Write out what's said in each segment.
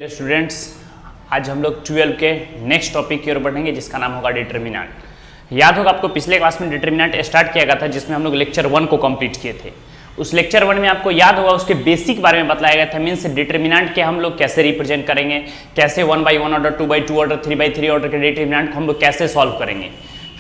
Students, आज हम लोग 12 के नेक्स्ट टॉपिक की ओर बढ़ेंगे जिसका नाम होगा डिटर्मिनेंट। याद होगा आपको पिछले क्लास में डिटर्मिनेंट स्टार्ट किया गया था जिसमें हम लोग लेक्चर 1 को कंप्लीट किए थे। उस लेक्चर 1 में आपको याद होगा उसके बेसिक बारे में बताया गया था। मीन्स डिटर्मिनेंट के हम लोग कैसे रिप्रेजेंट करेंगे, कैसे 1/1 ऑर्डर, 2/2 ऑर्डर, 3/3 ऑर्डर के डिटर्मिनेंट को हम लोग कैसे सॉल्व करेंगे।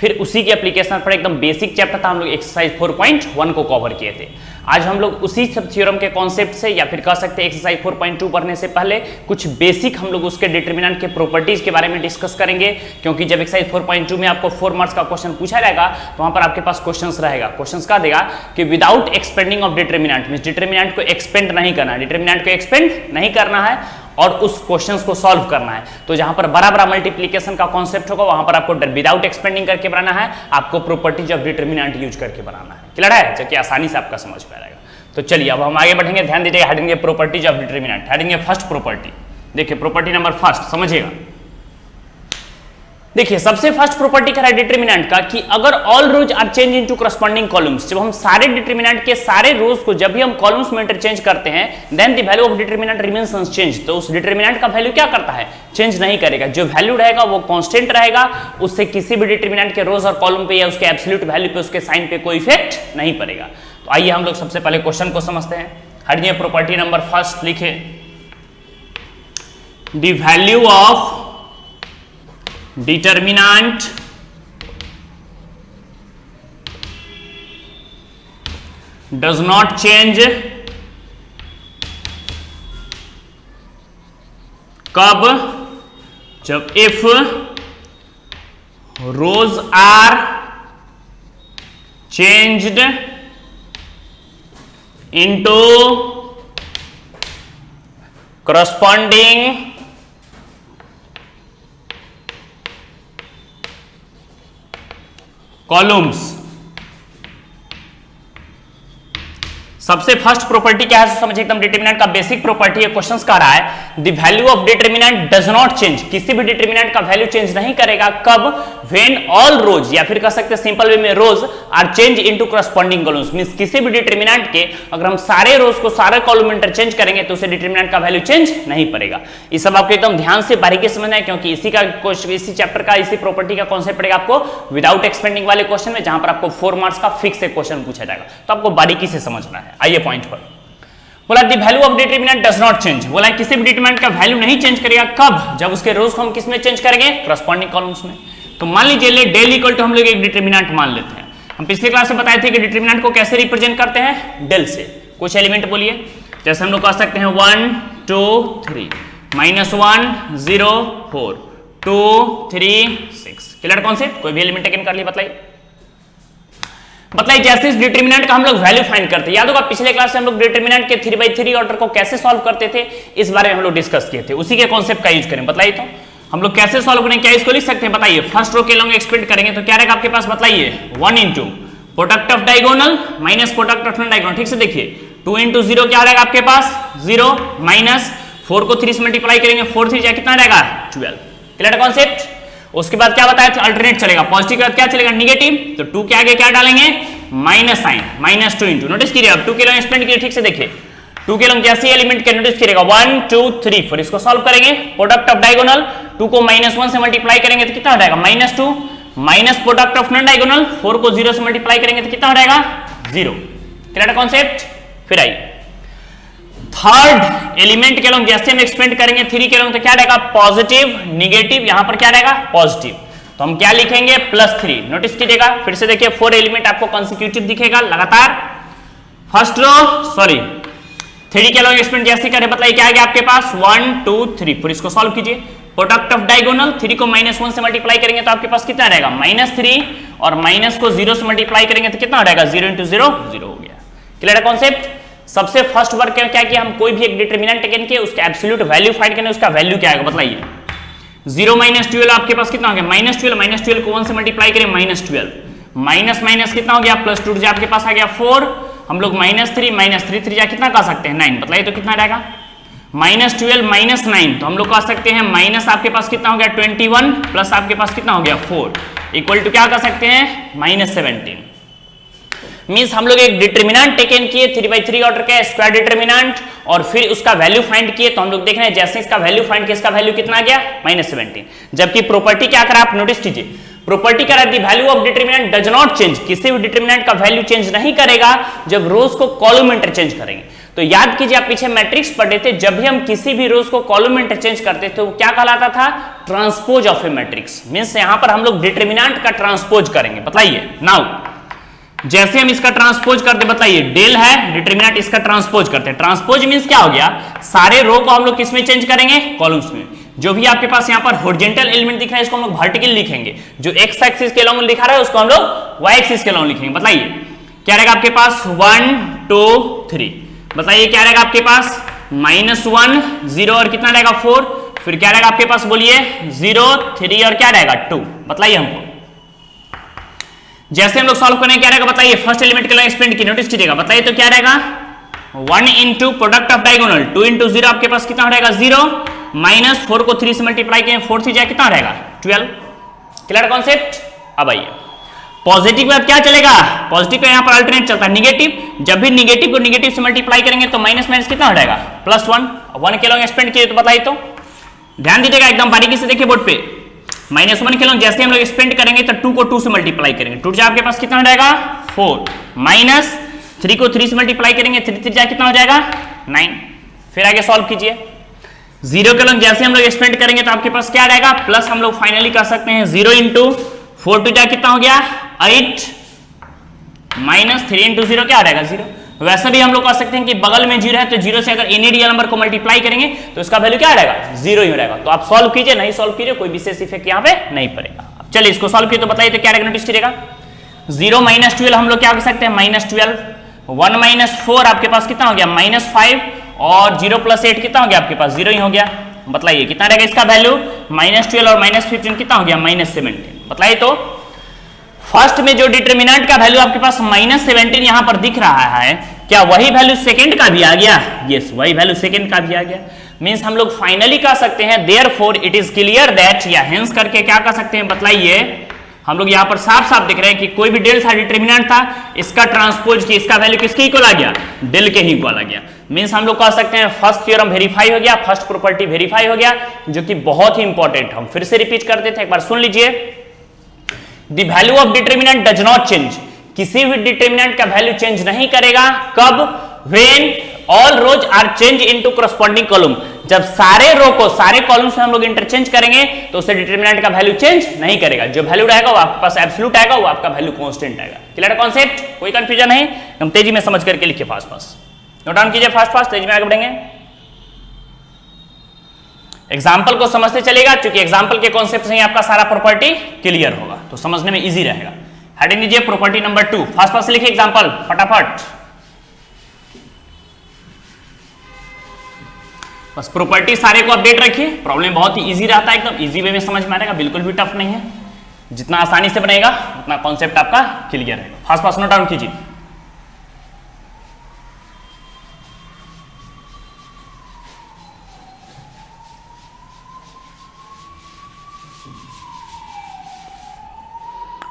फिर उसी के एप्लीकेशन पर एकदम बेसिक चैप्टर था, हम लोग एक्सरसाइज 4.1 को कवर किए थे। आज हम लोग उसी सब थ्योरम के कॉन्सेप्ट से या फिर कह सकते हैं एक्सरसाइज 4.2 पढ़ने से पहले कुछ बेसिक हम लोग उसके डिटर्मिनेंट के प्रॉपर्टीज के बारे में डिस्कस करेंगे, क्योंकि जब एक्सरसाइज 4.2 में आपको 4 मार्क्स का क्वेश्चन पूछा जाएगा तो वहां पर आपके पास क्वेश्चंस रहेगा। क्वेश्चंस का देगा कि without expanding of determinant, means determinant को एक्सपेंड नहीं करना है, डिटर्मिनेंट को एक्सपेंड नहीं करना है और उस क्वेश्चंस को सॉल्व करना है। तो जहां पर बड़ा बड़ा मल्टीप्लिकेशन का कॉन्सेप्ट होगा वहां पर आपको विदाउट एक्सपेंडिंग करके बनाना है, आपको प्रॉपर्टीज ऑफ डिटर्मिनेंट यूज करके बनाना है। क्लियर है? ताकि आसानी से आपका समझ में आएगा। तो चलिए अब हम आगे बढ़ेंगे, ध्यान दीजिएगा। Heading properties of determinant, heading first property. देखिए प्रॉपर्टी नंबर फर्स्ट समझिएगा। देखिए सबसे फर्स्ट प्रॉपर्टी क्या है डिटर्मिनेंट का कि अगर all rows are change into corresponding columns, जब हम सारे डिटर्मिनेंट के सारे रोज को जब भी हम कॉलम्स में इंटरचेंज करते हैं, then the value of determinant remains unchange. तो उस डिटर्मिनेंट का वैल्यू क्या करता है? चेंज नहीं करेगा। जो वैल्यू रहेगा वो कांस्टेंट रहेगा, उससे किसी भी डिटर्मिनेंट के रोज और कॉलम पे या उसके एब्सोल्यूट वैल्यू पे उसके साइन पे कोई इफेक्ट नहीं पड़ेगा। तो आइए हम लोग सबसे पहले क्वेश्चन को समझते हैं। हेडिंग प्रॉपर्टी नंबर फर्स्ट लिखे, the value of determinant does not change कब? जब if rows are changed into corresponding columns. सबसे फर्स्ट प्रॉपर्टी क्या है समझिए, एकदम डिटर्मिनेंट का बेसिक प्रॉपर्टी है। क्वेश्चंस कह रहा है the value of determinant does not change, किसी भी डिटर्मिनेंट का वैल्यू चेंज नहीं करेगा। कब? व्हेन ऑल रोज, या फिर कह सकते हैं सिंपल वे में rows are change into corresponding columns. Means किसी भी डिटर्मिनेंट के अगर हम सारे रोज को सारे कॉलम में इंटरचेंज करेंगे तो उसे डिटर्मिनेंट का वैल्यू चेंज नहीं पड़ेगा। ये सब आपको एकदम ध्यान से बारीकी समझना है, क्योंकि इसी चैप्टर का इसी प्रॉपर्टी का कॉन्सेप्ट पड़ेगा आपको विदाउट एक्सपेंडिंग वाले क्वेश्चन में, जहां पर आपको 4 मार्क्स का फिक्स एक क्वेश्चन पूछा जाएगा। तो आपको बारीकी से समझना है। आइए पॉइंट पर। बोला the value of determinant does not change, बोला किसी भी डिटर्मिनेंट का वैल्यू नहीं चेंज करेगा। कब? जब उसके रोज को हम किस में चेंज करेंगे? करस्पॉन्डिंग कॉलम्स में। तो मान लीजिए ले डेल इक्वल टू हम लोग एक डिटर्मिनेंट मान लेते हैं। हम पिछले क्लास में बताए थे कि डिटर्मिनेंट को कैसे रिप्रेजेंट करते हैं? डेल से। कुछ एलिमेंट बोलिए, जैसे हम लोग कह सकते हैं 1 2 3 -1 0 4 2 3 6। Clear concept? कोई भी एलिमेंट टेकन कर लिए बताइए जैसे इस डिटर्मिनेंट का हम लोग वैल्यू फाइंड करते हैं। याद होगा पिछले क्लास से हम लोग डिटर्मिनेंट के 3/3 ऑर्डर को कैसे सॉल्व करते थे, इस बारे में हम लोग डिस्कस किए थे। उसी के कॉन्सेप्ट का यूज करें। बताइए तो हम लोग कैसे सॉल्व करें, क्या इसको लिख सकते हैं? बताइए फर्स्ट रो के लॉन्ग एक्सपेंड करेंगे तो क्या रहेगा आपके पास? बताइए 1 into product of diagonal minus product of non diagonal. ठीक से देखिए 2 इंटू 0 क्या रहेगा आपके पास? 0 माइनस 4 को 3 से मल्टीप्लाई करेंगे, 4 3 कितना रहेगा? 12। Clear concept? उसके बाद क्या बताया था? अल्टरनेट चलेगा, पॉजिटिव के बाद क्या चलेगा? निगेटिव। तो 2 के आगे क्या डालेंगे? Minus sign, -2 into. नोटिस कीजिए अब 2 के लॉन्ग एक्सपेंड कीजिए। ठीक से देखिए 2 के लॉन्ग जैसे एलिमेंट के नोटिस कीजिएगा 1 2 3 4। इसको सॉल्व करेंगे, प्रोडक्ट ऑफ डायगोनल 2 को -1 से मल्टीप्लाई करेंगे तो कितना हो जाएगा? -2 minus product of non diagonal 4 को 0 से मल्टीप्लाई करेंगे तो कितना हो जाएगा? 0। Clear concept? फिर आइए थर्ड एलिमेंट के लॉन्ग जैसे हम एक्सपेंड करेंगे 3 के लॉन्ग तो क्या रहेगा? पॉजिटिव निगेटिव, यहां पर क्या रहेगा? पॉजिटिव। तो हम क्या लिखेंगे? +3। नोटिस कीजिएगा फिर से देखिए 4 एलिमेंट आपको कंसेक्यूटिव दिखेगा लगातार। फर्स्ट रो 3 के लॉन्ग एक्सपेंड जैसे करें, बताइए क्या आ गया आपके पास? 1 2 3 4। इसको सॉल्व कीजिए, प्रोडक्ट ऑफ डायगोनल 3 को -1 से मल्टीप्लाई करेंगे तो आपके पास कितना रहेगा? -3 और माइनस को 0 से मल्टीप्लाई करेंगे तो कितना हो जाएगा? 0 इंटू 0 0 हो गया। Clear concept? सबसे फर्स्ट वर्क क्या किया? हम कोई भी एक डिटर्मिनेंट टेकन किए, उसका एब्सोल्यूट वैल्यू फाइंड करना, उसका वैल्यू क्या आएगा बताइए? 0 - 12 आपके पास कितना हो गया? -12 को 1 से मल्टीप्लाई करें -12 माइनस माइनस कितना हो गया? +2 आपके पास आ गया 4। हम लोग -3 3 कितना कह सकते हैं? 9। बताइए तो कितना रहेगा? -12 -9 तो हम लोग कह सकते हैं माइनस आपके पास कितना हो गया? 21 प्लस आपके पास कितना हो गया? 4 इक्वल टू क्या कह सकते हैं? -17। मींस हम लोग एक डिटरमिनेंट टेकन किए 3/3 ऑर्डर का स्क्वायर डिटरमिनेंट और फिर उसका वैल्यू फाइंड किए। तो हम लोग देख रहे हैं जैसे इसका वैल्यू फाइंड किया इसका वैल्यू कितना आ गया -17। जबकि प्रॉपर्टी क्या करा आप नोटिस कीजिए, प्रॉपर्टी करा the value of determinant does not change, किसी भी डिटरमिनेंट का वैल्यू चेंज नहीं करेगा जब रोज को कॉलम में इंटरचेंज करेंगे। तो याद कीजिए आप पीछे मैट्रिक्स पढ़े थे, जब भी हम किसी भी रोज को कॉलम में इंटरचेंज करते थे वो क्या कहलाता था, transpose of A matrix. Means यहां पर हम लोग डिटरमिनेंट का ट्रांसपोज करेंगे। बताइए नाउ जैसे हम इसका ट्रांसपोज करते, बताइए डेल है डिटरमिनेंट, इसका ट्रांसपोज करते हैं। ट्रांसपोज मींस क्या हो गया, सारे रो को हम लोग किस में चेंज करेंगे, कॉलम्स में। जो भी आपके पास यहाँ पर हॉरिजॉन्टल एलिमेंट दिख रहा है इसको हम लोग वर्टिकल लिखेंगे, जो एक्स एक्सिस के अलॉन्ग लिखा रहा है उसको हम लोग वाई एक्सिस के अलॉन्ग लिखेंगे। बताइए क्या रहेगा आपके पास 1 2 3, बताइए क्या रहेगा आपके पास -1 0 और कितना रहेगा 4, फिर क्या रहेगा आपके पास बोलिए 0 3 और क्या रहेगा 2। बताइए हमको जैसे हम लोग सॉल्व करेंगे क्या रहेगा, बताइए फर्स्ट एलिमेंट के लिए एक्सपेंड की नोटिस कीजिएगा। बताइए तो क्या रहेगा 1 into product of diagonal 2 into 0 आपके पास कितना रहेगा 0, -4 को 3 से मल्टीप्लाई करें 4 3 जाए कितना रहेगा 12। Clear concept. अब आइए पॉजिटिव में अब क्या चलेगा, पॉजिटिव का यहाँ पर अल्टरनेट चलता है निगेटिव, जब भी निगेटिव को निगेटिव से मल्टीप्लाई करेंगे तो माइनस माइनस कितना हो जाएगा +1। 1 के लॉन्ग एक्सपेंड किए तो बताइए तो ध्यान दीजिएगा एकदम बारीकी से देखिए बोर्ड पे, -1 के लॉन्ग जैसे हम लोग एक्सपेंड करेंगे तो 2 को 2 से मल्टीप्लाई करेंगे, 2 जाए आपके पास कितना हो जाएगा 4, -3 को 3 से मल्टीप्लाई करेंगे 3 3 जाए कितना हो जाएगा 9। फिर आगे सॉल्व कीजिए 0 के लॉन्ग जैसे हम लोग एक्सपेंड करेंगे तो आपके पास क्या रहेगा प्लस, हम लोग फाइनली कर सकते हैं 0 इंटू 4 2 जाए कितना हो गया 8, -3 इंटू 0 क्या आ रहेगा 0। वैसे भी हम लोग कह सकते हैं कि बगल में 0 है तो 0 से अगर एनी रियल नंबर को मल्टीप्लाई करेंगे तो इसका वैल्यू क्या रहेगा 0 ही रहेगा। तो आप सॉल्व कीजिए, नहीं सॉल्व कीजिए कोई विशेष इफेक्ट यहाँ पे नहीं पड़ेगा। अब चलिए इसको सॉल्व कीजिए तो बताइए तो क्या रहेगा नोटिस कीजिएगा 0 -12 हम लोग क्या कर सकते हैं -12, 1 -4 आपके पास कितना हो गया -5 और 0 + 8 कितना हो गया आपके पास 0 ही हो गया। बताइए कितना रहेगा इसका वैल्यू -12 और -15 कितना हो गया -17। बताइए तो फर्स्ट में जो डिटरमिनेंट का वैल्यू आपके पास -17 यहां पर दिख रहा है, क्या वही वैल्यू सेकंड का भी आ गया, यस वही वैल्यू सेकंड का भी आ गया। मींस हम लोग फाइनली कह सकते हैं therefore it is clear that, या हेंस करके क्या कह सकते हैं बताइए, हम लोग यहां पर साफ साफ दिख रहे हैं कि कोई भी डेल था डिटरमिनेंट था, इसका ट्रांसपोज की इसका वैल्यू किसके इक्वल आ गया डेल के ही इक्वल आ गया। मींस हम लोग कह सकते हैं फर्स्ट थ्योरम वेरीफाई हो गया, फर्स्ट प्रॉपर्टी वेरीफाई हो गया, जो कि बहुत ही इंपॉर्टेंट। हम फिर से रिपीट कर देते हैं, एक बार सुन लीजिए। The value of determinant does not change, किसी भी डिटरमिनेंट का वैल्यू चेंज नहीं करेगा। कब, when all rows are change into corresponding column, जब सारे रो को सारे कॉलम्स में हम लोग इंटरचेंज करेंगे तो उससे डिटरमिनेंट का वैल्यू चेंज नहीं करेगा। जो वैल्यू रहेगा वो आपके पास एब्सोल्यूट आएगा, वो आपका वैल्यू कांस्टेंट आएगा। क्लियर कॉन्सेप्ट, कोई कंफ्यूजन नहीं। हम तेजी में समझ करके लिखिए, फास्ट फास्ट नोट डाउन कीजिए, फास्ट फास्ट तेजी में आगे बढ़ेंगे। एग्जाम्पल को समझते चलेगा, क्योंकि एग्जाम्पल के कॉन्सेप्ट से ही आपका सारा प्रॉपर्टी क्लियर होगा, तो समझने में इजी रहेगा। हेडिंग लीजिए प्रॉपर्टी नंबर 2, फास्ट फास्ट लिखिए एग्जाम्पल फटाफट। बस प्रॉपर्टी सारे को अपडेट रखिए, प्रॉब्लम बहुत ही इजी रहता है, एकदम इजी वे में समझ में आएगा, बिल्कुल भी टफ नहीं है। जितना आसानी से बनेगा उतना कॉन्सेप्ट आपका क्लियर रहेगा। फास्ट फास्ट नोट डाउन कीजिए।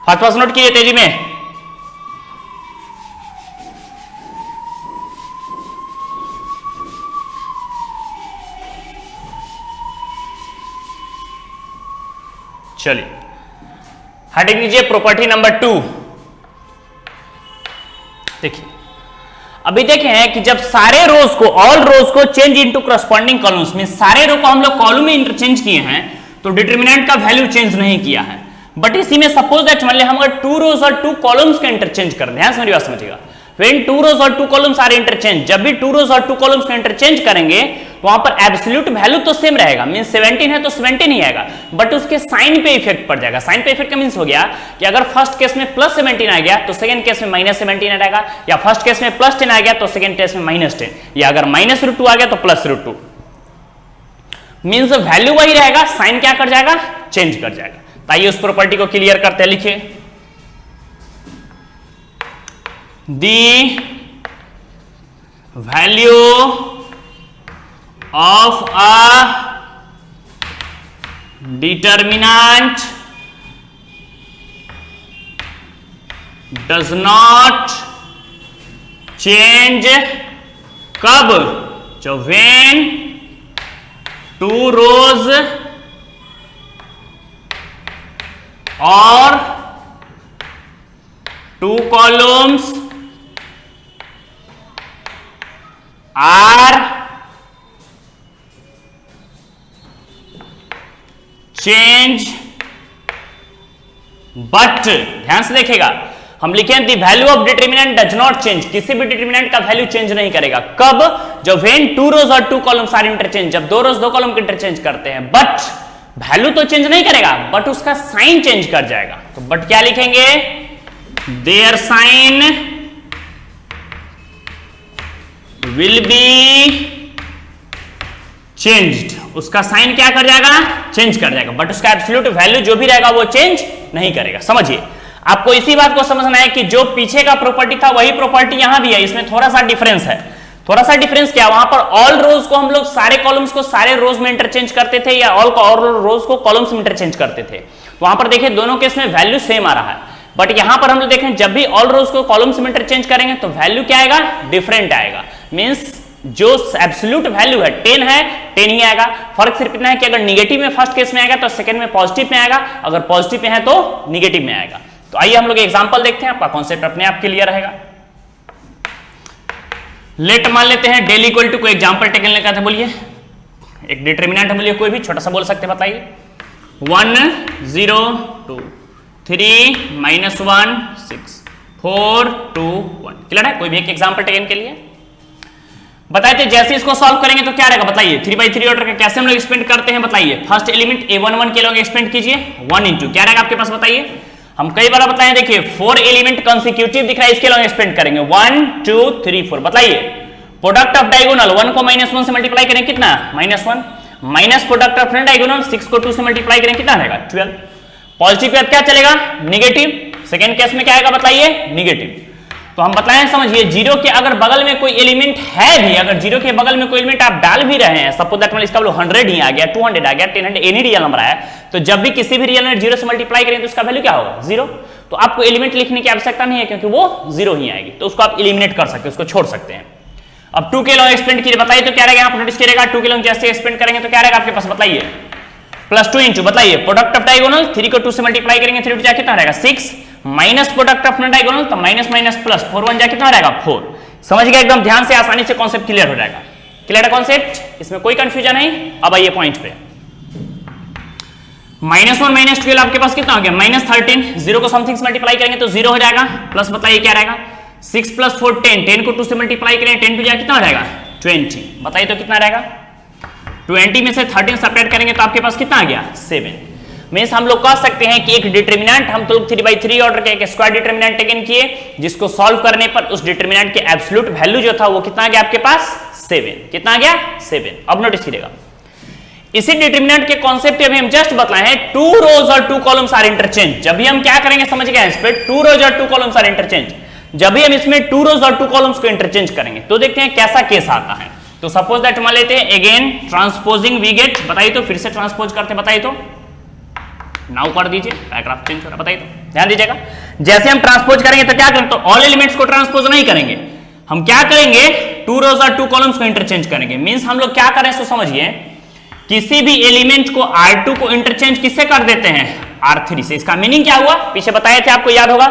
फास्ट फास्ट नोट कीजिए तेजी में। चलिए हेडिंग लीजिए प्रॉपर्टी नंबर 2। देखिए अभी देखे हैं कि जब सारे रोज को ऑल रोज को चेंज इनटू करस्पॉन्डिंग कॉलम्स में, सारे रो को हम लोग कॉलम में इंटरचेंज किए हैं तो डिटरमिनेंट का वैल्यू चेंज नहीं किया है। बट इसी में सपोज दैट मान लिया हम अगर 2 रोज और 2 कॉलम्स का इंटरचेंज कर, ध्यान से मेरी बात समझिएगा। व्हेन 2 रोज और 2 कॉलम्स आर इंटरचेंज, जब भी 2 रोज और 2 कॉलम्स का इंटरचेंज करेंगे तो वहां पर एब्सोल्यूट वैल्यू तो सेम रहेगा, मींस 17 है तो 17 ही आएगा, बट उसके साइन पे इफेक्ट पड़ जाएगा। साइन पे इफेक्ट का मींस हो गया कि अगर फर्स्ट केस में +17 आ गया तो सेकंड केस में -17 आ जाएगा, या फर्स्ट केस में +10 आ गया तो सेकंड केस में -10, या अगर -√2 आ गया तो +√2, मींस वैल्यू वही रहेगा, साइन क्या कर जाएगा चेंज कर जाएगा। आइए उस प्रॉपर्टी को क्लियर करते हैं, लिखिए the value of a determinant does not change कब, जो व्हेन 2 rows और 2 columns are change but, ध्यान से देखिएगा, हम लिखे the value of determinant does not change, किसी भी डिटरमिनेंट का वैल्यू चेंज नहीं करेगा। कब, जब व्हेन 2 rows और 2 columns आर इंटरचेंज, जब 2 rows 2 column इंटरचेंज करते हैं। बट वैल्यू तो चेंज नहीं करेगा, बट उसका साइन चेंज कर जाएगा। तो बट क्या लिखेंगे, their sign will be changed, उसका साइन क्या कर जाएगा, चेंज कर जाएगा, बट उसका एब्सोल्यूट वैल्यू जो भी रहेगा वो चेंज नहीं करेगा। समझिए, आपको इसी बात को समझना है कि जो पीछे का प्रॉपर्टी था वही प्रॉपर्टी यहां भी है, इसमें थोड़ा सा डिफरेंस है। थोड़ा सा डिफरेंस क्या, वहां पर ऑल रोज को हम लोग सारे कॉलम्स को सारे रोज में इंटरचेंज करते थे, या ऑल रोज को कॉलम्स में इंटरचेंज करते थे। तो वहां पर देखिए दोनों केस में वैल्यू सेम आ रहा है, बट यहां पर हम लोग देखें जब भी ऑल रोज को कॉलम्स में इंटरचेंज करेंगे तो वैल्यू क्या आएगा, डिफरेंट आएगा। मींस जो एब्सोल्यूट वैल्यू है 10 है, 10 ही आएगा। फर्क सिर्फ इतना है कि अगर निगेटिव में फर्स्ट केस में आएगा तो सेकंड में पॉजिटिव में आएगा, अगर पॉजिटिव में है तो निगेटिव में आएगा। तो आइए हम लोग एग्जांपल देखते हैं, आपका कॉन्सेप्ट अपने आप क्लियर रहेगा। लेट मान लेते हैं डेल इक्वल टू, कोई एग्जांपल टेकन लेकर था, बोलिए एक डिटरमिनेंट है, बोलिए कोई भी छोटा सा बोल सकते हैं, बताइए। 1 0 2 3 -1 6 4 2 1, क्लियर है। कोई भी एक एग्जांपल टेकन के लिए बताए थे। जैसे इसको सॉल्व करेंगे तो क्या रहेगा, बताइए। 3/3 ऑर्डर का कैसे हम लोग एक्सपेंड करते हैं, बताइए। फर्स्ट एलिमेंट a11 के लोग एक्सपेंड कीजिए, 1 इंटू क्या रहेगा आपके पास, बताइए। हम कई बार बताए, देखिए 4 एलिमेंट कंसेक्यूटिव दिख रहा है, इसके लोग एक्सपेंड करेंगे 1 2 3 4, बताइए। प्रोडक्ट ऑफ डायगोनल 1 को -1 से मल्टीप्लाई करें कितना, -1, माइनस प्रोडक्ट ऑफ डायगोनल 6 को 2 से मल्टीप्लाई करें कितना रहेगा, 12। पॉजिटिव के बाद क्या चलेगा, निगेटिव। सेकेंड केस में क्या आएगा, बताइए, निगेटिव। तो हम बताएं, समझिए, जीरो के अगर बगल में कोई एलिमेंट है भी, अगर जीरो के बगल में कोई एलिमेंट आप डाल भी रहे हैं, सपोज दैट मान इसका 100 ही आ गया, 200 आ गया, 10 एनी रियल नंबर आया, तो जब भी किसी भी रियल नंबर जीरो से मल्टीप्लाई करें तो उसका वैल्यू क्या होगा, 0। तो आपको एलिमेंट लिखने की आवश्यकता नहीं है, क्योंकि वो 0 ही आएगी, तो उसको आप एलिमिनेट कर सकते हैं, उसको छोड़ सकते हैं। अब 2 के लॉन्ग एक्सपेंड कीजिए, बताइए तो क्या रहेगा, आप नोटिस करिएगा 2 के लॉन्ग जैसे एक्सपेंड करेंगे तो क्या रहेगा आपके पास, बताइए। +2 इंटू, बताइए, प्रोडक्ट ऑफ डायगोनल 3 को 2 से मल्टीप्लाई करेंगे, 3 जा कितना रहेगा 6, माइनस प्रोडक्ट ऑफ डायगोनल तो माइनस माइनस प्लस 4 1 जा कितना रहेगा 4। समझ गया, एकदम ध्यान से, आसानी से कॉन्सेप्ट क्लियर हो जाएगा। क्लियर है कॉन्सेप्ट, इसमें कोई कंफ्यूजन नहीं। अब आइए पॉइंट पे, -1 -12 आपके पास कितना हो गया, -13, 0 को समथिंग से मल्टीप्लाई करेंगे तो 0 हो जाएगा, प्लस बताइए क्या रहेगा, 6 + 4 10, 10 को 2 से मल्टीप्लाई करें, 10 2 जा कितना हो जाएगा 20, बताइए तो कितना रहेगा। 20 में से 13 सब्ट्रैक्ट करेंगे तो आपके पास कितना आ गया 7। मींस हम लोग कह सकते हैं कि एक डिटरमिनेंट, हम तो 3/3 ऑर्डर के एक स्क्वायर डिटरमिनेंट टेकन किए, जिसको सॉल्व करने पर उस डिटरमिनेंट के एब्सोल्यूट वैल्यू जो था वो कितना आ गया आपके पास 7, कितना आ गया 7। अब नोटिस कीजिएगा, इसी डिटरमिनेंट के कॉन्सेप्ट अभी हम जस्ट बताए हैं, 2 rows और 2 columns आर इंटरचेंज। जब भी हम क्या करेंगे, समझ गए, इस पे 2 rows और 2 columns आर इंटरचेंज, जब भी हम इसमें 2 rows और 2 columns को इंटरचेंज करेंगे तो देखते हैं कैसा केस आता है। तो सपोज दैट मान लेते हैं, अगेन ट्रांसपोजिंग वी गेट, बताइए तो, फिर से ट्रांसपोज करते, बताइए तो, नाउ कर दीजिए, पैराग्राफ चेंज हो रहा है, बताइए तो, ध्यान दीजिएगा। जैसे हम ट्रांसपोज करेंगे तो क्या करेंगे, तो ऑल एलिमेंट्स को ट्रांसपोज नहीं करेंगे, हम क्या करेंगे 2 rows और 2 columns को इंटरचेंज करेंगे। मींस हम लोग क्या करें, सो समझिए, किसी भी एलिमेंट को R2 को इंटरचेंज किससे कर देते हैं, R3 से। इसका मीनिंग क्या हुआ, पीछे बताए थे, आपको याद होगा,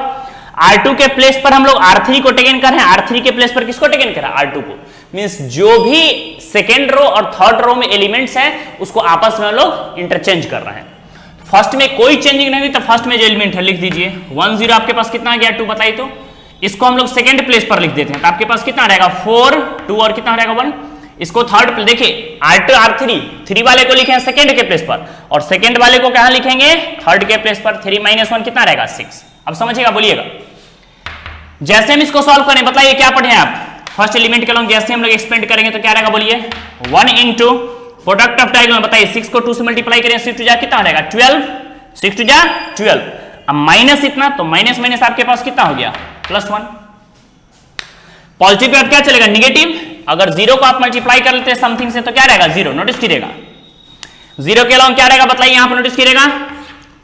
R2 के प्लेस पर हम लोग R3 को टेकन कर रहे हैं, R3 के प्लेस पर किसको टेकन कर रहे हैं, R2 को। मींस जो भी सेकेंड रो और थर्ड रो में एलिमेंट्स हैं उसको आपस में हम लोग इंटरचेंज कर रहे हैं। फर्स्ट में कोई चेंजिंग नहीं हुई, तो फर्स्ट में जो एलिमेंट है लिख दीजिए 1 0, आपके पास कितना आ गया 2, बताइए तो। इसको हम लोग सेकंड प्लेस पर लिख देते हैं, तो आपके पास कितना रहेगा 4 2 और कितना रहेगा 1। इसको थर्ड पे देखिए, R2 R3, 3 वाले को लिखे सेकंड के प्लेस पर, और सेकंड वाले को कहां लिखेंगे, थर्ड के प्लेस पर। 3 - 1 कितना रहेगा 6। अब समझिएगा, बोलिएगा, जैसे हम इसको सॉल्व करें, बताइए क्या पढ़े आप, फर्स्ट एलिमेंट के लॉन्ग जैसे हम लोग एक्सपेंड करेंगे तो क्या रहेगा, बोलिए, 1 इंटू प्रोडक्ट ऑफ डायगोनल, बताइए 6 को 2 से मल्टीप्लाई करें, 6 2 जा कितना रहेगा 12, 6 2 जा 12। अब माइनस इतना, तो माइनस माइनस आपके पास कितना हो गया +1। पॉजिटिव पे क्या चलेगा, निगेटिव। अगर 0 को आप मल्टीप्लाई कर लेते हैं समथिंग से तो क्या रहेगा 0, नोटिस कीजिएगा। 0 के अलावा क्या रहेगा, बताइए, यहां पर नोटिस कीजिएगा,